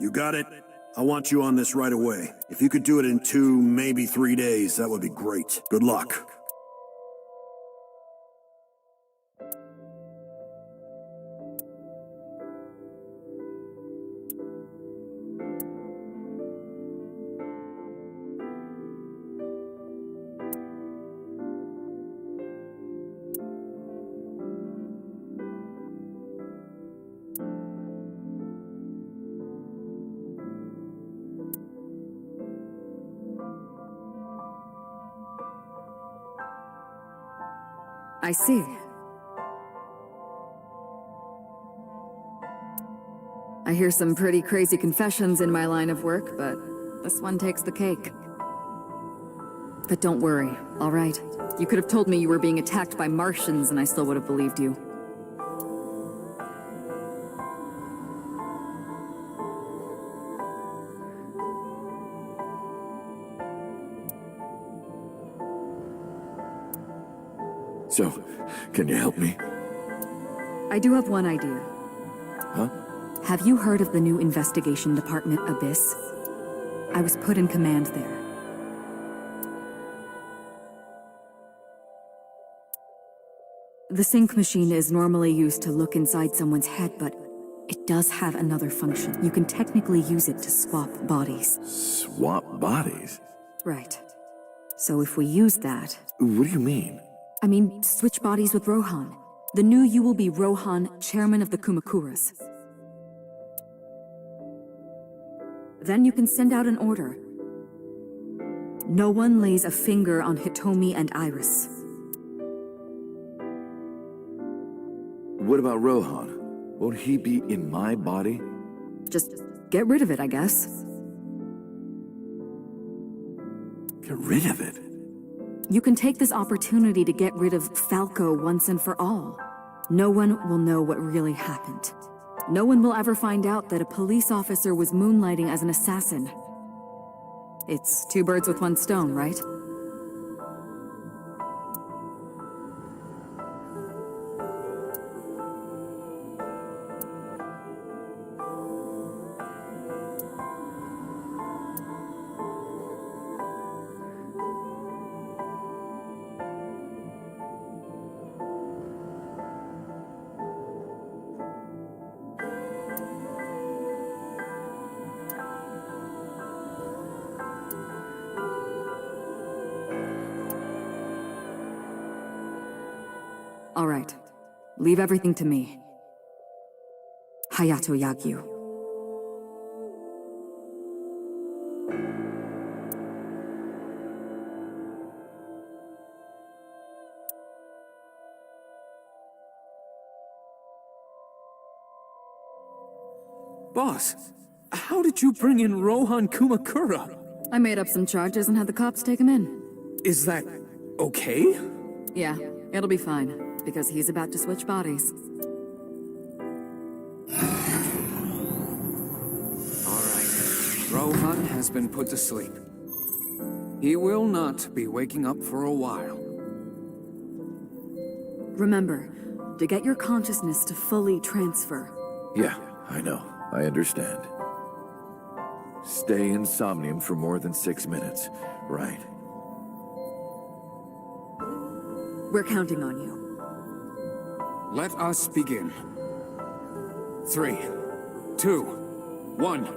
You got it? I want you on this right away. If you could do it in 2, maybe 3 days, that would be great. Good luck. I see. I hear some pretty crazy confessions in my line of work, but this one takes the cake. But don't worry, all right? You could have told me you were being attacked by Martians and I still would have believed you. So, can you help me? I do have one idea. Huh? Have you heard of the new investigation department, Abyss? I was put in command there. The sync machine is normally used to look inside someone's head, but it does have another function. You can technically use it to swap bodies. Swap bodies? Right. So if we use that... What do you mean? I mean, switch bodies with Rohan. The new you will be Rohan, chairman of the Kumakuras. Then you can send out an order. No one lays a finger on Hitomi and Iris. What about Rohan? Won't he be in my body? Just get rid of it, I guess. Get rid of it? You can take this opportunity to get rid of Falco once and for all. No one will know what really happened. No one will ever find out that a police officer was moonlighting as an assassin. It's 2 birds with 1 stone, right? All right. Leave everything to me. Hayato Yagyu. Boss, how did you bring in Rohan Kumakura? I made up some charges and had the cops take him in. Is that okay? Yeah, it'll be fine. Because he's about to switch bodies. All right. Rohan has been put to sleep. He will not be waking up for a while. Remember, to get your consciousness to fully transfer. Yeah, I know. I understand. Stay insomnium for more than 6 minutes. Right. We're counting on you. Let us begin. 3, 2, 1.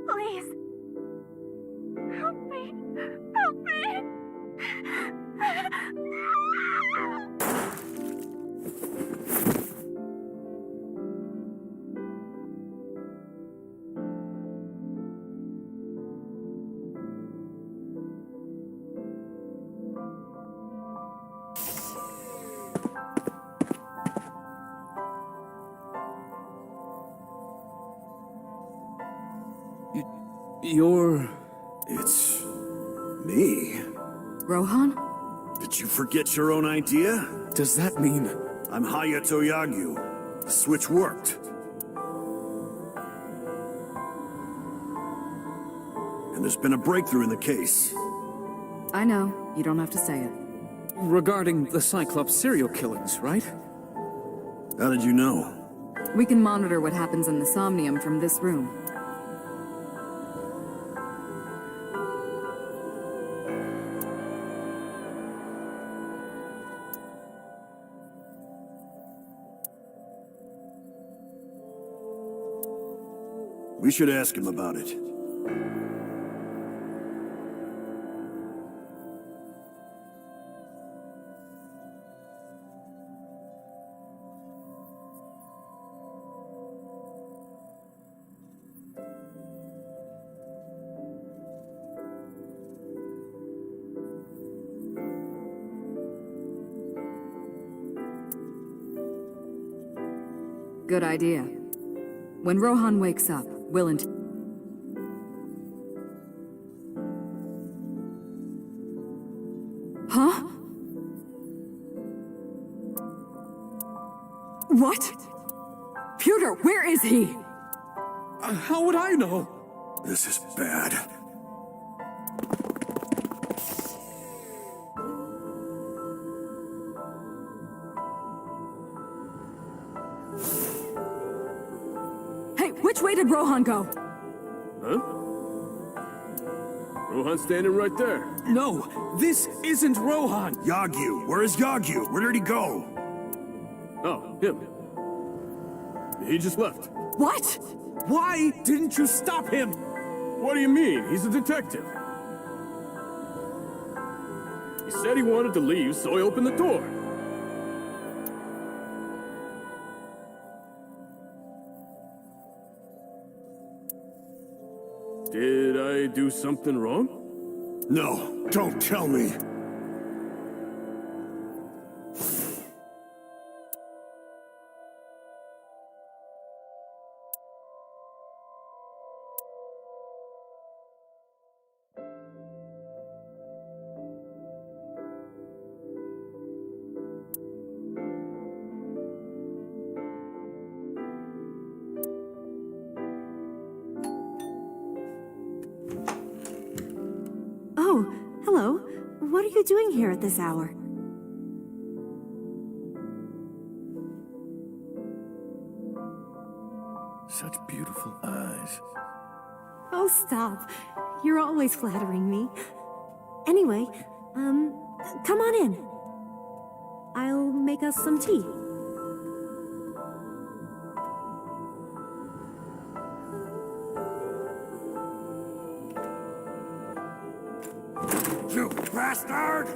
Please. Help me. Help me. You're... It's me. Rohan? Did you forget your own idea? Does that mean... I'm Hayato Yagyu. The switch worked. And there's been a breakthrough in the case. I know. You don't have to say it. regarding the Cyclops serial killings, right? How did you know? We can monitor what happens in the Somnium from this room. We should ask him about it. Good idea. When Rohan wakes up, we'll Huh? What? Pewter, where is he? How would I know? This is bad. Hey, which way did Rohan go? Huh? Rohan's standing right there. No, this isn't Rohan. Yagyu! Where is Yagyu? Where did he go? Oh, him. He just left. What? Why didn't you stop him? What do you mean? He's a detective. He said he wanted to leave, so I opened the door. Did I do something wrong? No, don't tell me. Oh, hello. What are you doing here at this hour? Such beautiful eyes. Oh, stop. You're always flattering me. Anyway, come on in. I'll make us some tea. You bastard!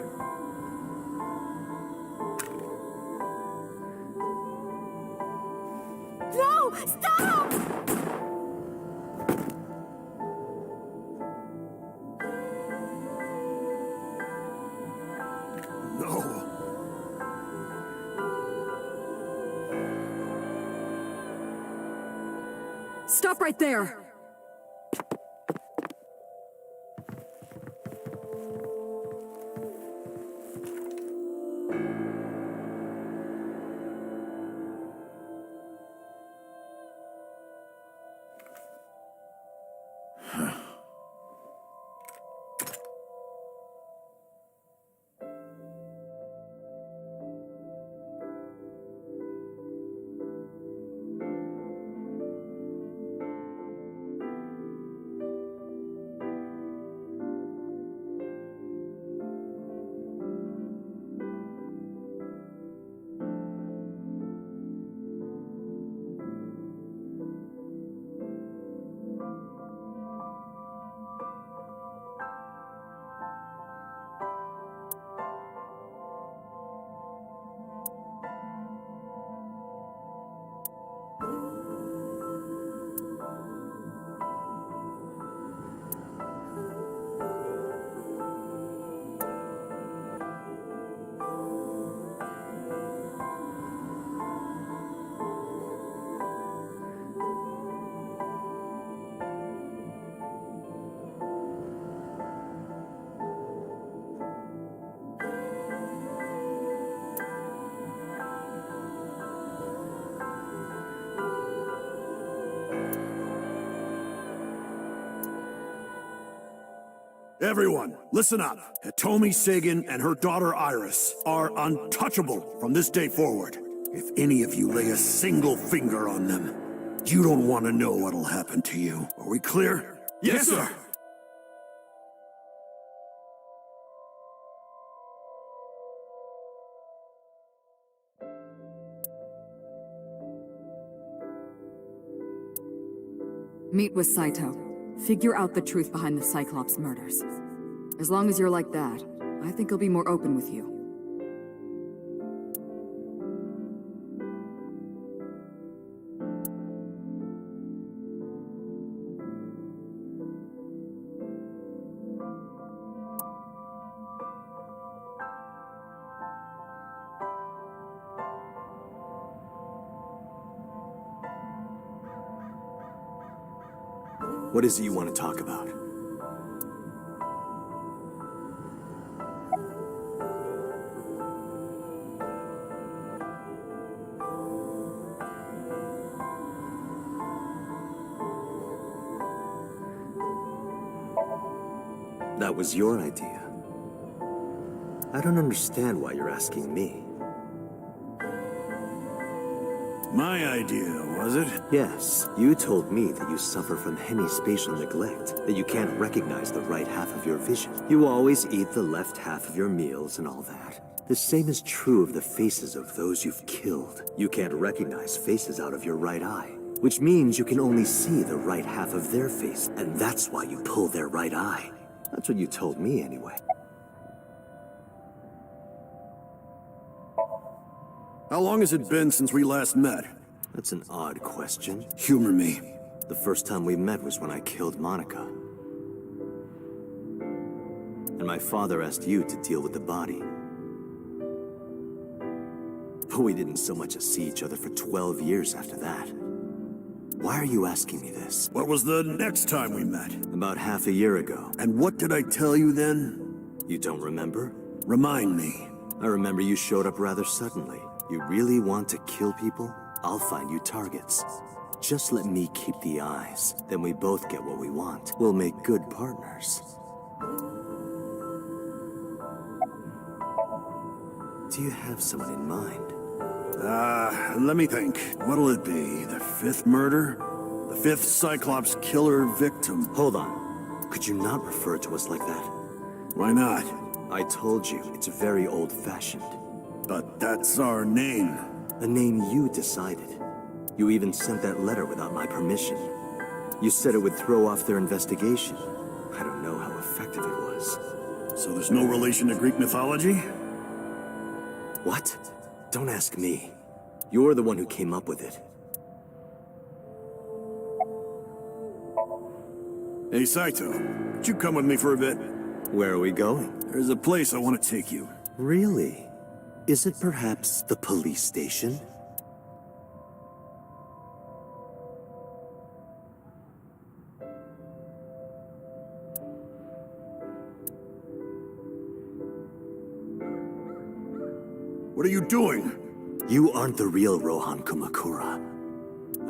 No! Stop! No. Stop right there! Everyone, listen up. Hitomi Sagan and her daughter Iris are untouchable from this day forward. If any of you lay a single finger on them, you don't want to know what'll happen to you. Are we clear? Yes, sir. Meet with Saito. Figure out the truth behind the Cyclops murders. As long as you're like that, I think he'll be more open with you. What is it you want to talk about? That was your idea. I don't understand why you're asking me. My idea, was it? Yes, you told me that you suffer from hemispatial neglect, that you can't recognize the right half of your vision. You always eat the left half of your meals and all that. The same is true of the faces of those you've killed. You can't recognize faces out of your right eye, which means you can only see the right half of their face, and that's why you pull their right eye. That's what you told me anyway. How long has it been since we last met? That's an odd question. Humor me. The first time we met was when I killed Monica. And my father asked you to deal with the body. But we didn't so much as see each other for 12 years after that. Why are you asking me this? What was the next time we met? About half a year ago. And what did I tell you then? You don't remember? Remind me. I remember you showed up rather suddenly. You really want to kill people? I'll find you targets. Just let me keep the eyes. Then we both get what we want. We'll make good partners. Do you have someone in mind? Let me think. What'll it be? The fifth murder? The fifth Cyclops killer victim? Hold on. Could you not refer to us like that? Why not? I told you, it's very old-fashioned. But that's our name. A name you decided. You even sent that letter without my permission. You said it would throw off their investigation. I don't know how effective it was. So there's no relation to Greek mythology? What? Don't ask me. You're the one who came up with it. Hey, Saito, could you come with me for a bit? Where are we going? There's a place I want to take you. Really? Is it perhaps the police station? What are you doing? You aren't the real Rohan Kumakura.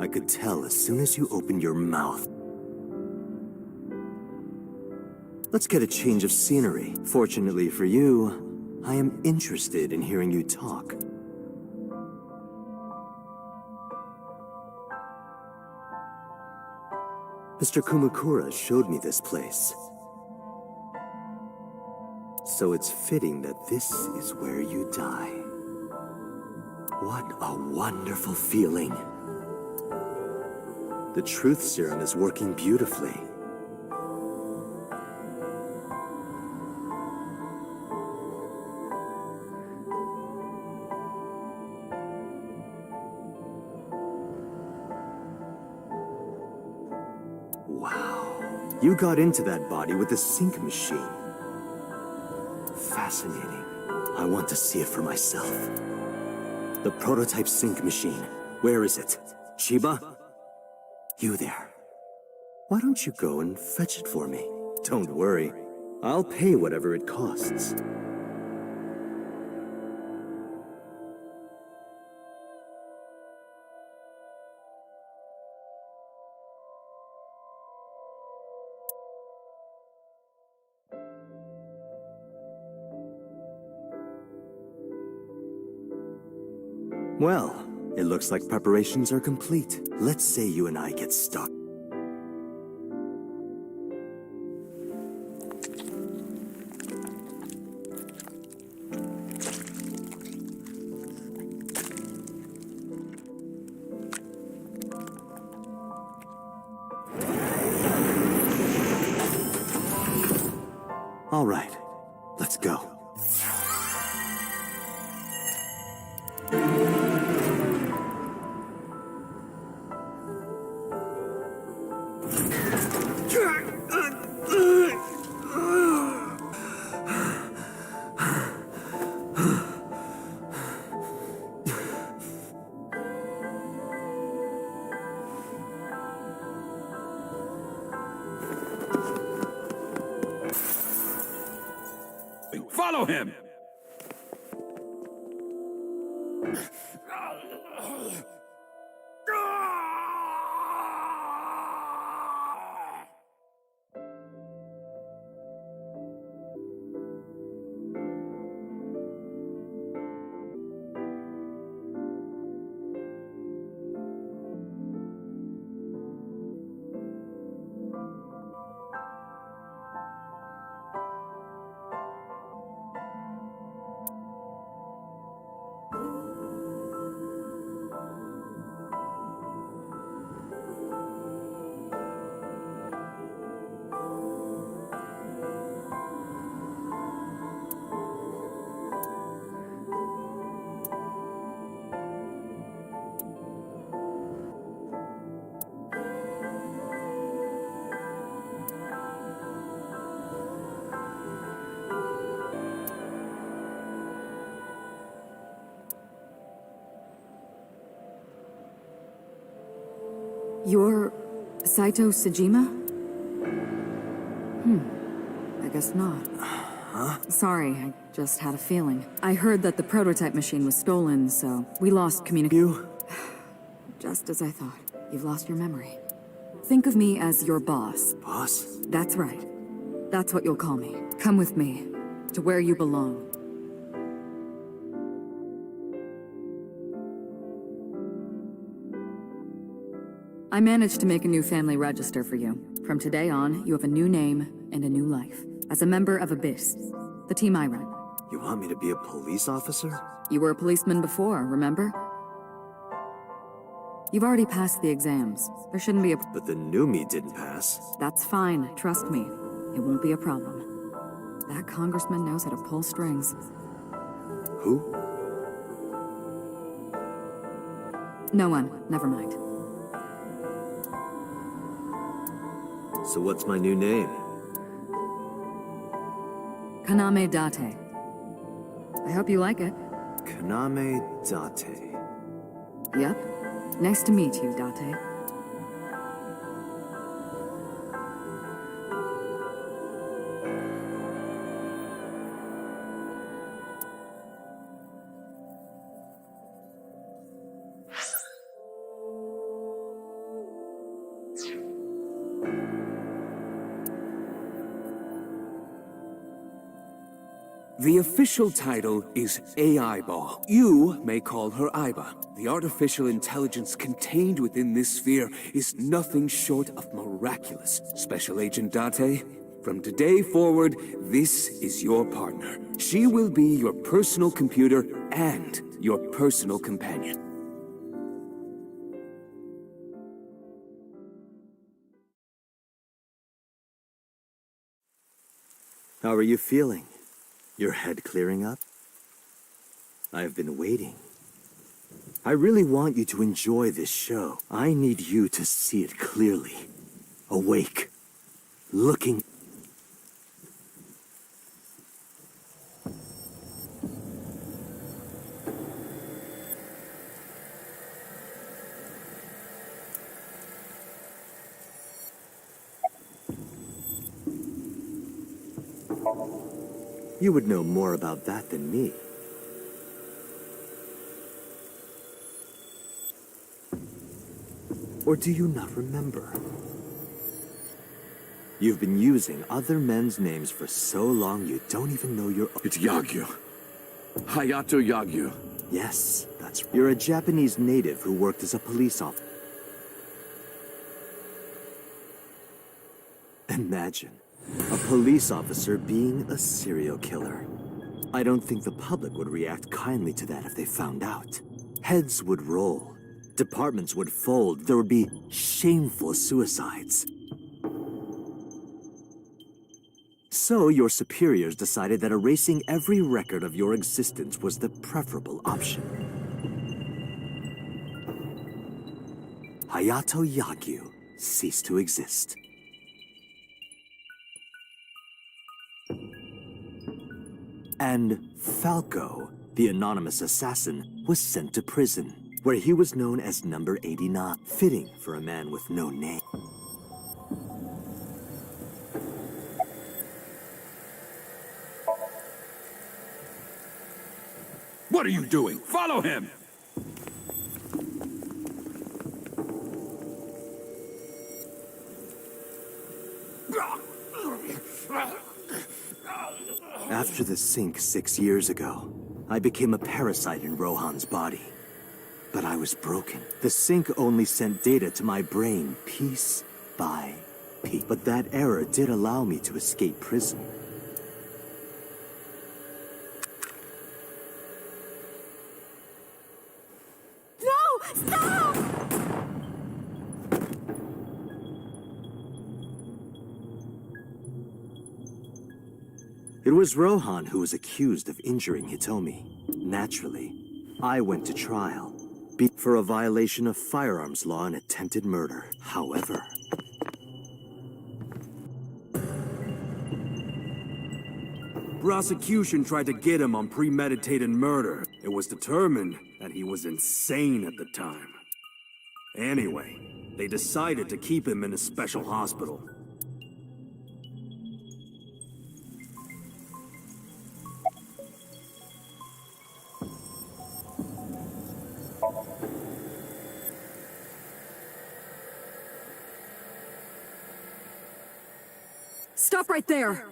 I could tell as soon as you opened your mouth. Let's get a change of scenery. Fortunately for you, I am interested in hearing you talk. Mr. Kumakura showed me this place. So it's fitting that this is where you die. What a wonderful feeling. The truth serum is working beautifully. Wow. You got into that body with the sync machine. Fascinating. I want to see it for myself. The prototype sync machine. Where is it? Chiba? You there. Why don't you go and fetch it for me? Don't worry. I'll pay whatever it costs. Well, it looks like preparations are complete. Let's say you and I get stuck. All right, let's go. Follow him! You're Saito Sejima? I guess not. Huh? Sorry, I just had a feeling. I heard that the prototype machine was stolen, so we lost communication. You? Just as I thought. You've lost your memory. Think of me as your boss. Boss? That's right. That's what you'll call me. Come with me, to where you belong. I managed to make a new family register for you. From today on, you have a new name and a new life. As a member of Abyss, the team I run. You want me to be a police officer? You were a policeman before, remember? You've already passed the exams. There shouldn't be a... But the new me didn't pass. That's fine, trust me. It won't be a problem. That congressman knows how to pull strings. Who? No one, never mind. So what's my new name? Kaname Date. I hope you like it. Kaname Date. Yep. Nice to meet you, Date. The official title is AI Ball. You may call her Aiba. The artificial intelligence contained within this sphere is nothing short of miraculous. Special Agent Date, from today forward, this is your partner. She will be your personal computer and your personal companion. How are you feeling? Your head clearing up? I've been waiting. I really want you to enjoy this show. I need you to see it clearly. Awake. Looking. You would know more about that than me. Or do you not remember? You've been using other men's names for so long you don't even know your own. It's Yagyu. Hayato Yagyu. Yes, that's right. You're a Japanese native who worked as a police officer. Imagine a police officer being a serial killer. I don't think the public would react kindly to that if they found out. Heads would roll, departments would fold, there would be shameful suicides. So your superiors decided that erasing every record of your existence was the preferable option. Hayato Yagyu ceased to exist. And Falco, the anonymous assassin, was sent to prison, where he was known as Number 89, fitting for a man with no name. What are you doing? Follow him! After the sink 6 years ago, I became a parasite in Rohan's body. But I was broken. The sink only sent data to my brain piece by piece. But that error did allow me to escape prison. No! Stop! It was Rohan who was accused of injuring Hitomi. Naturally, I went to trial for a violation of firearms law and attempted murder. However, prosecution tried to get him on premeditated murder. It was determined that he was insane at the time. Anyway, they decided to keep him in a special hospital. Stop right there!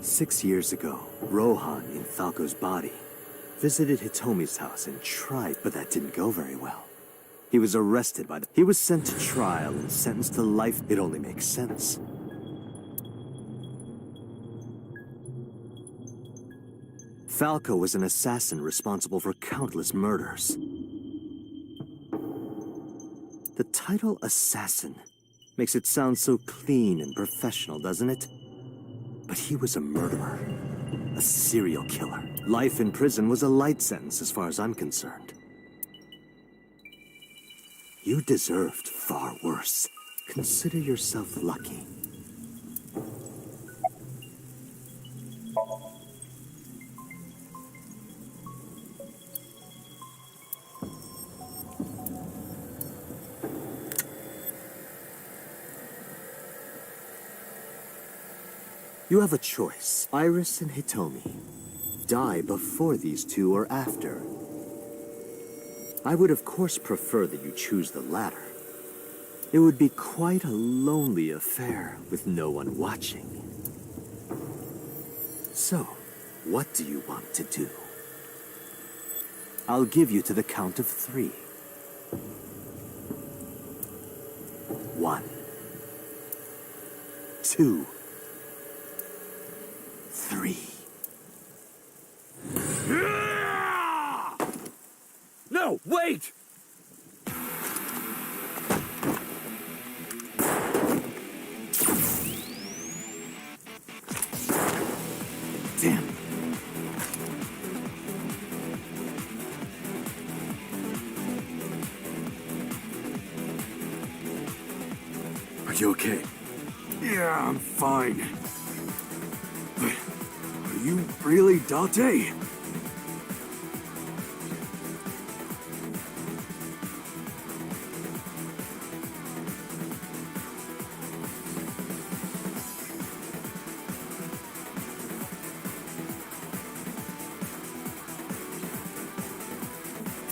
"6 years ago, Rohan, in Falco's body, visited Hitomi's house and tried, but that didn't go very well. He was arrested by he was sent to trial and sentenced to life. It only makes sense. Falco was an assassin responsible for countless murders. The title assassin makes it sound so clean and professional, doesn't it? But he was a murderer. A serial killer. Life in prison was a light sentence as far as I'm concerned. You deserved far worse. Consider yourself lucky. You have a choice. Iris and Hitomi. Die before these two or after. I would of course prefer that you choose the latter. It would be quite a lonely affair with no one watching. So, what do you want to do? I'll give you to the count of 3. 1, 2, 3. No, wait! Damn. Are you okay? Yeah, I'm fine. But are you really Date?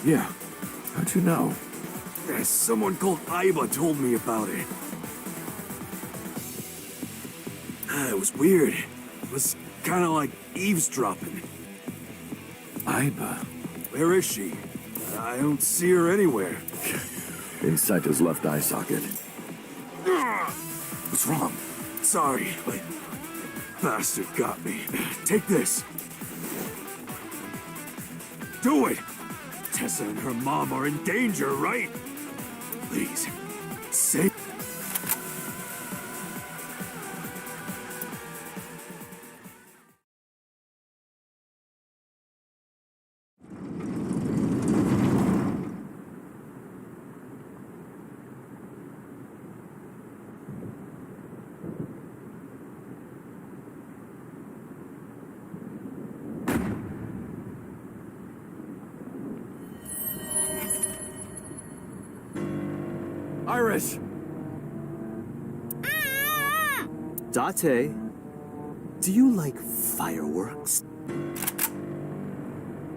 Yeah. How'd you know? Someone called Iba told me about it. It was weird. It was kind of like eavesdropping. Iba. Where is she? I don't see her anywhere. Inside his left eye socket. What's wrong? Sorry, but bastard got me. Take this. Do it! Tessa and her mom are in danger, right? Please, save... Iris! Date, do you like fireworks?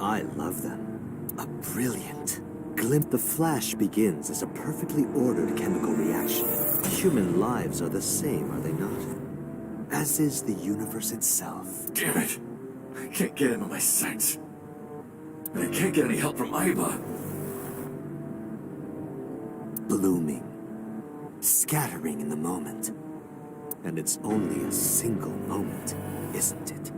I love them. A brilliant glimpse. The flash begins as a perfectly ordered chemical reaction. Human lives are the same, are they not? As is the universe itself. Damn it! I can't get him in my sights. And I can't get any help from Iba. Blooming, scattering in the moment. And it's only a single moment, isn't it?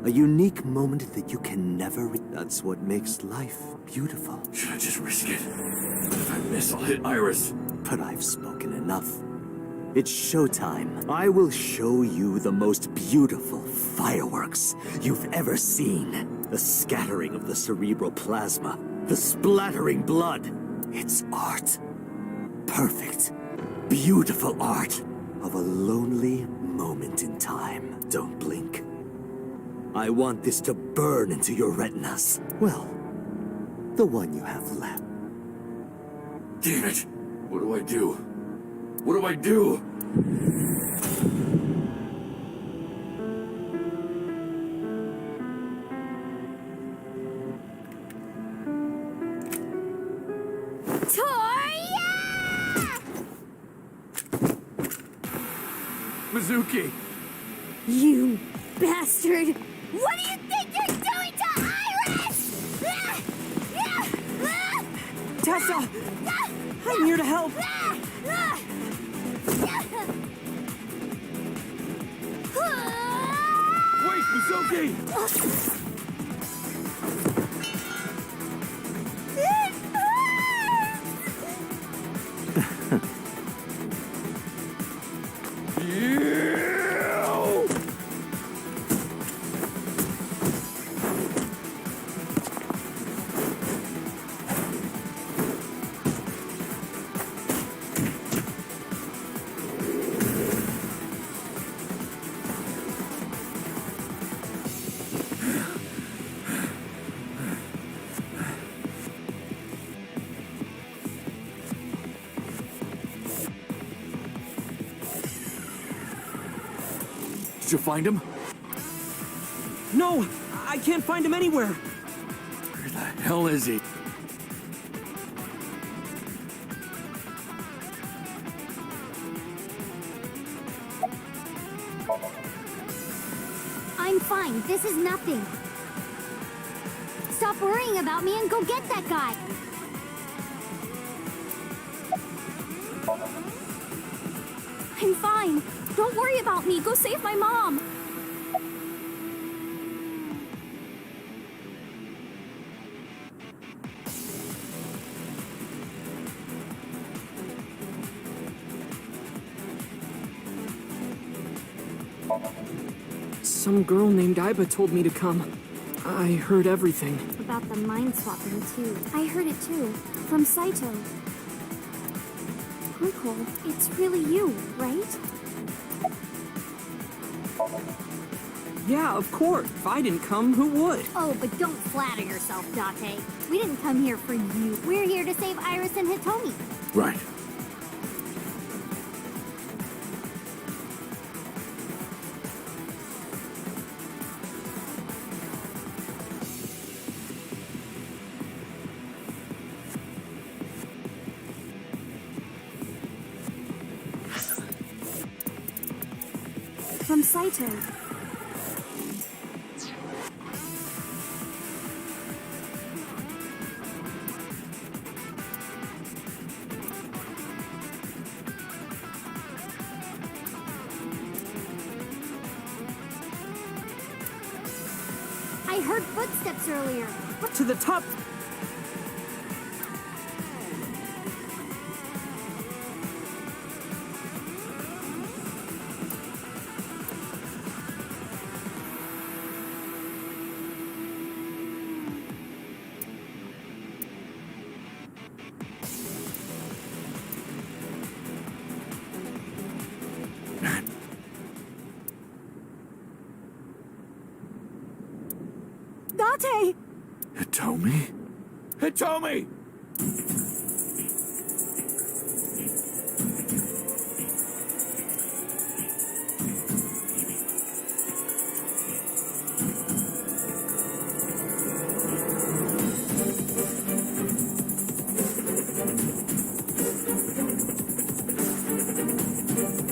A unique moment that you can never That's what makes life beautiful. Should I just risk it? If I miss, I'll hit Iris. But I've spoken enough. It's showtime. I will show you the most beautiful fireworks you've ever seen. The scattering of the cerebral plasma, the splattering blood. It's art. Perfect, beautiful art of a lonely moment in time. Don't blink. I want this to burn into your retinas. Well, the one you have left. Damn it! What do I do? What do I do? Mizuki! You bastard! What do you think you're doing to Iris? Tessa! I'm here to help! Wait, Mizuki! Did you find him? No! I can't find him anywhere! Where the hell is he? I'm fine. This is nothing. Stop worrying about me and go get that guy. I'm fine. Don't worry about me. Go save my mom. Some girl named Iba told me to come. I heard everything. About the mind swapping, too. I heard it, too. From Saito. Uncle, it's really you, right? Yeah, of course. If I didn't come, who would? Oh, but don't flatter yourself, Date. We didn't come here for you. We're here to save Iris and Hitomi. Right. from Saito. I heard footsteps earlier. To the top. Date! Hitomi? Hitomi!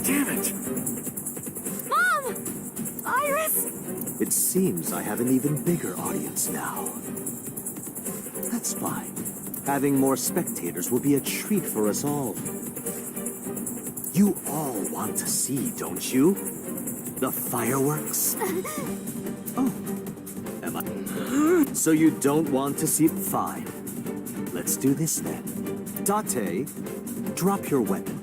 Damn it! Mom! Iris! It seems I have an even bigger audience now. That's fine. Having more spectators will be a treat for us all. You all want to see, don't you? The fireworks? Oh. Am I? So you don't want to see? Fine. Let's do this then. Date, drop your weapon.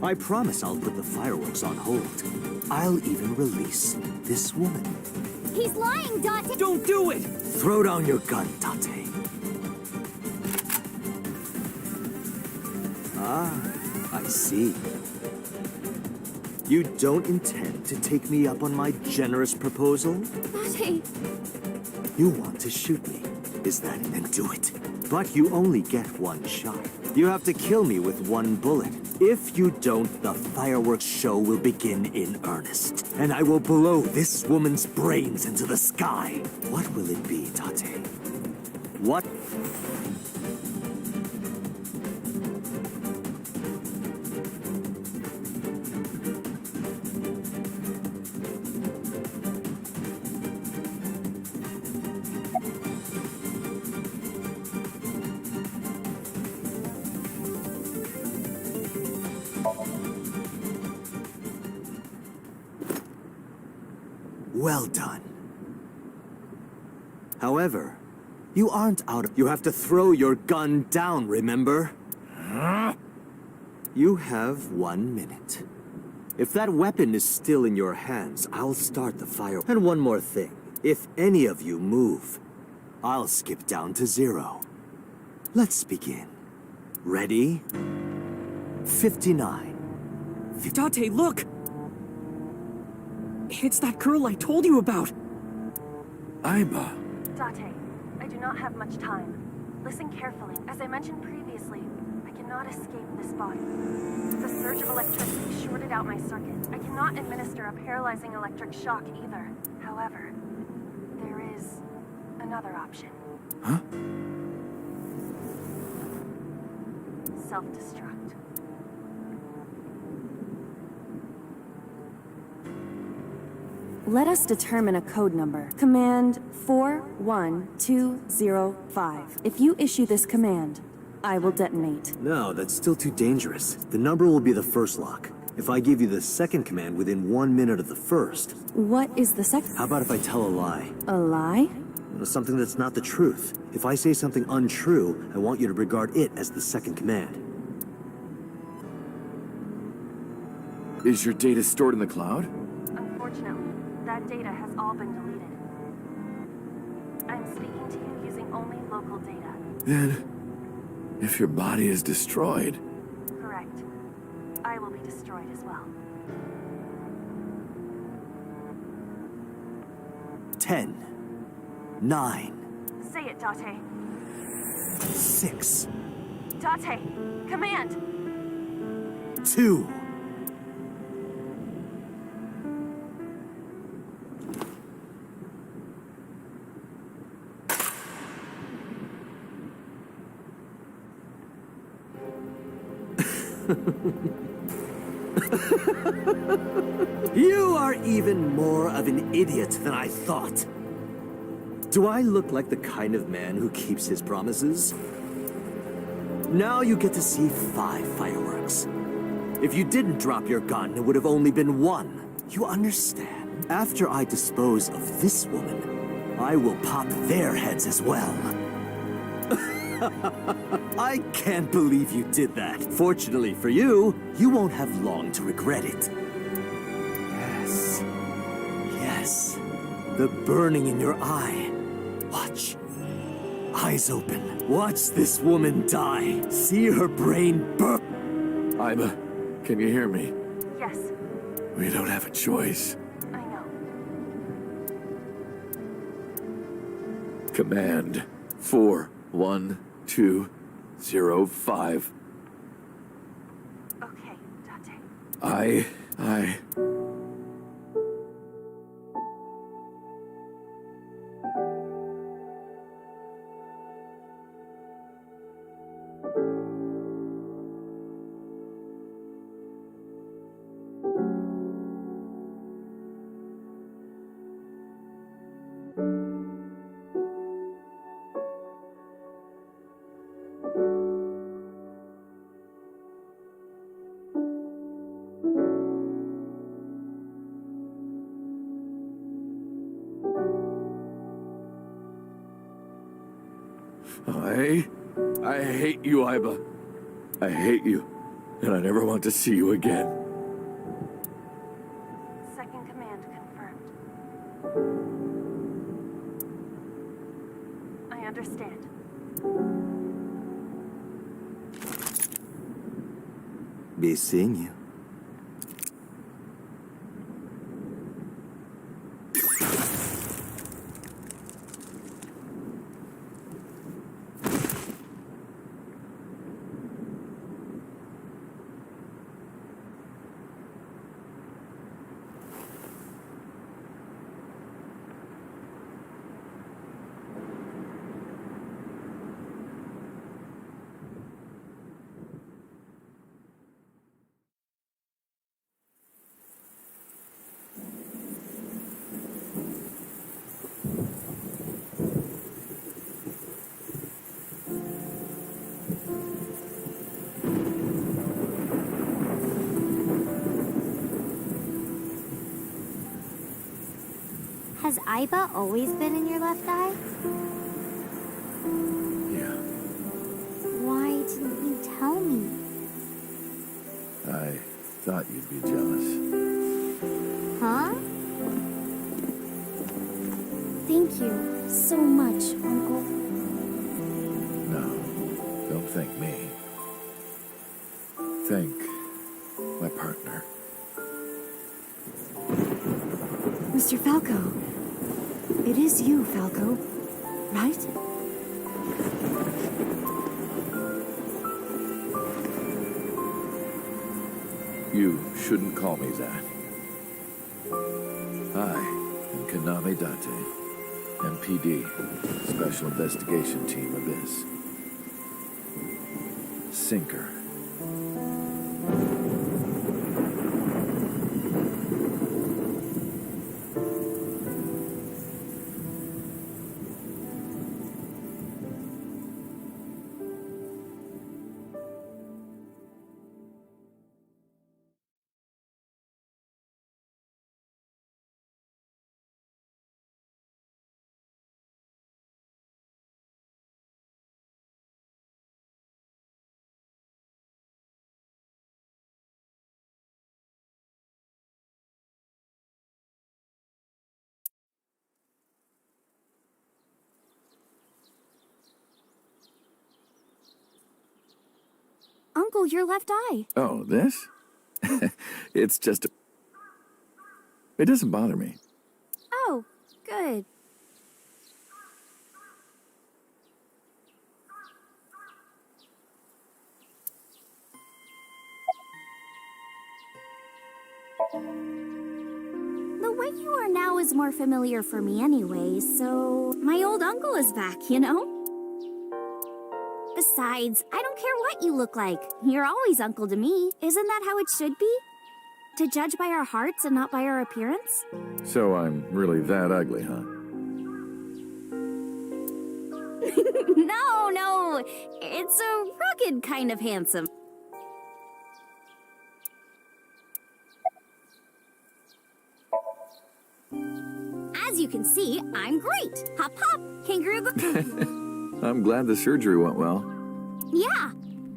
I promise I'll put the fireworks on hold. I'll even release this woman. He's lying, Date! Don't do it! Throw down your gun, Date. Ah, I see. You don't intend to take me up on my generous proposal? Date! You want to shoot me, is that it? Then do it. But you only get one shot. You have to kill me with one bullet. If you don't, the fireworks show will begin in earnest. And I will blow this woman's brains into the sky. What will it be, Date? What? Well done. However, you aren't out of... You have to throw your gun down, remember? You have 1 minute. If that weapon is still in your hands, I'll start the fire. And one more thing. If any of you move, I'll skip down to 0. Let's begin. Ready? 59. Date, look! It's that girl I told you about. Aiba. Date, I do not have much time. Listen carefully. As I mentioned previously, I cannot escape this body. The surge of electricity shorted out my circuit. I cannot administer a paralyzing electric shock either. However, there is another option. Huh? Self-destruct. Let us determine a code number. Command 41205. If you issue this command, I will detonate. No, that's still too dangerous. The number will be the first lock. If I give you the second command within 1 minute of the first... What is the second? How about if I tell a lie? A lie? Something that's not the truth. If I say something untrue, I want you to regard it as the second command. Is your data stored in the cloud? Unfortunately, that data has all been deleted. I'm speaking to you using only local data. Then, if your body is destroyed... Correct. I will be destroyed as well. 10, 9, Say it, Date. 6, Date, command! 2. You are even more of an idiot than I thought. Do I look like the kind of man who keeps his promises? Now you get to see 5 fireworks. If you didn't drop your gun, it would have only been 1. You understand? After I dispose of this woman, I will pop their heads as well. I can't believe you did that. Fortunately for you, you won't have long to regret it. Yes. Yes. The burning in your eye. Watch. Eyes open. Watch this woman die. See her brain burn. Iba, can you hear me? Yes, We don't have a choice. I know. Command 41205. Okay, Date. I... I hate you, Iba. I hate you, and I never want to see you again. Second command confirmed. I understand. Be seeing you. Has Iba always been in your left eye? Yeah, Why didn't you tell me? I thought you'd be jealous. Huh? Thank you so much, Uncle. No, don't thank me. Thank my partner. Mr. Falco. It is you, Falco. Right? You shouldn't call me that. I am Kaname Date, MPD, Special Investigation Team Abyss. Sinker. Uncle, your left eye. Oh, this? It's just a... It doesn't bother me. Oh, good. The way you are now is more familiar for me anyway, so my old uncle is back, you know? Besides, I don't care what you look like. You're always uncle to me. Isn't that how it should be? To judge by our hearts and not by our appearance? So I'm really that ugly, huh? No. It's a rugged kind of handsome. As you can see, I'm great. Hop, hop, kangaroo go. I'm glad the surgery went well. Yeah.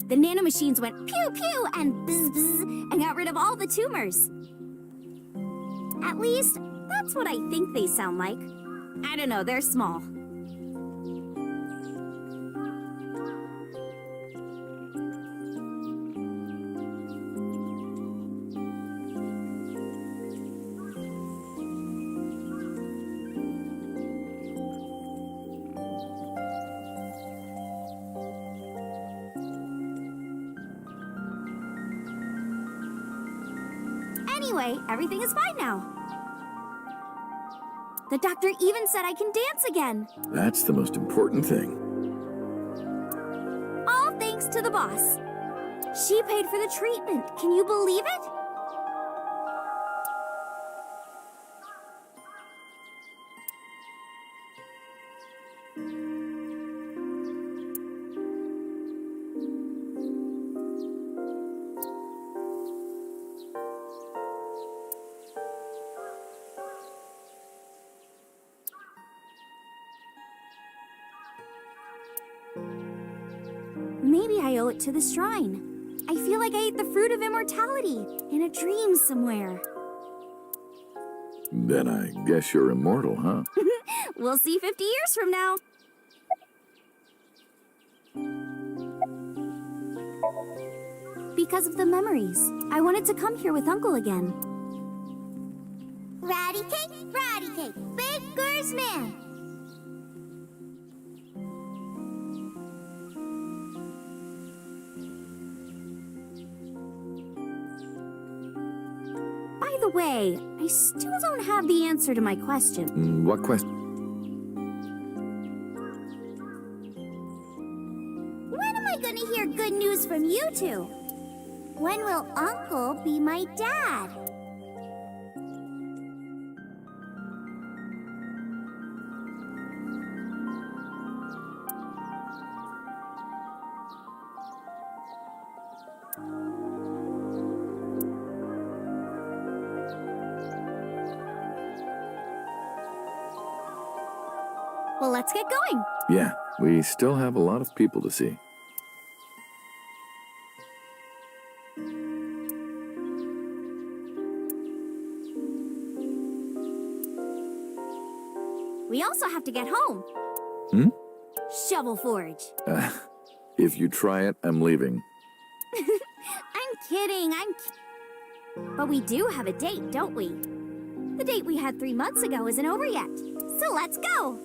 The nanomachines went pew pew and bzz bzz and got rid of all the tumors. At least, that's what I think they sound like. I don't know, they're small. Anyway, everything is fine now. The doctor even said I can dance again. That's the most important thing. All thanks to the boss. She paid for the treatment. Can you believe it? Maybe I owe it to the shrine. I feel like I ate the fruit of immortality in a dream somewhere. Then I guess you're immortal, huh? We'll see 50 years from now. Because of the memories, I wanted to come here with Uncle again. Ratty cake, baker's man. By the way, I still don't have the answer to my question. What question? When am I gonna hear good news from you two? When will Uncle be my dad? Well, let's get going. Yeah, we still have a lot of people to see. We also have to get home. Shovel Forge. If you try it, I'm leaving. I'm kidding, But we do have a date, don't we? The date we had 3 months ago isn't over yet. So let's go.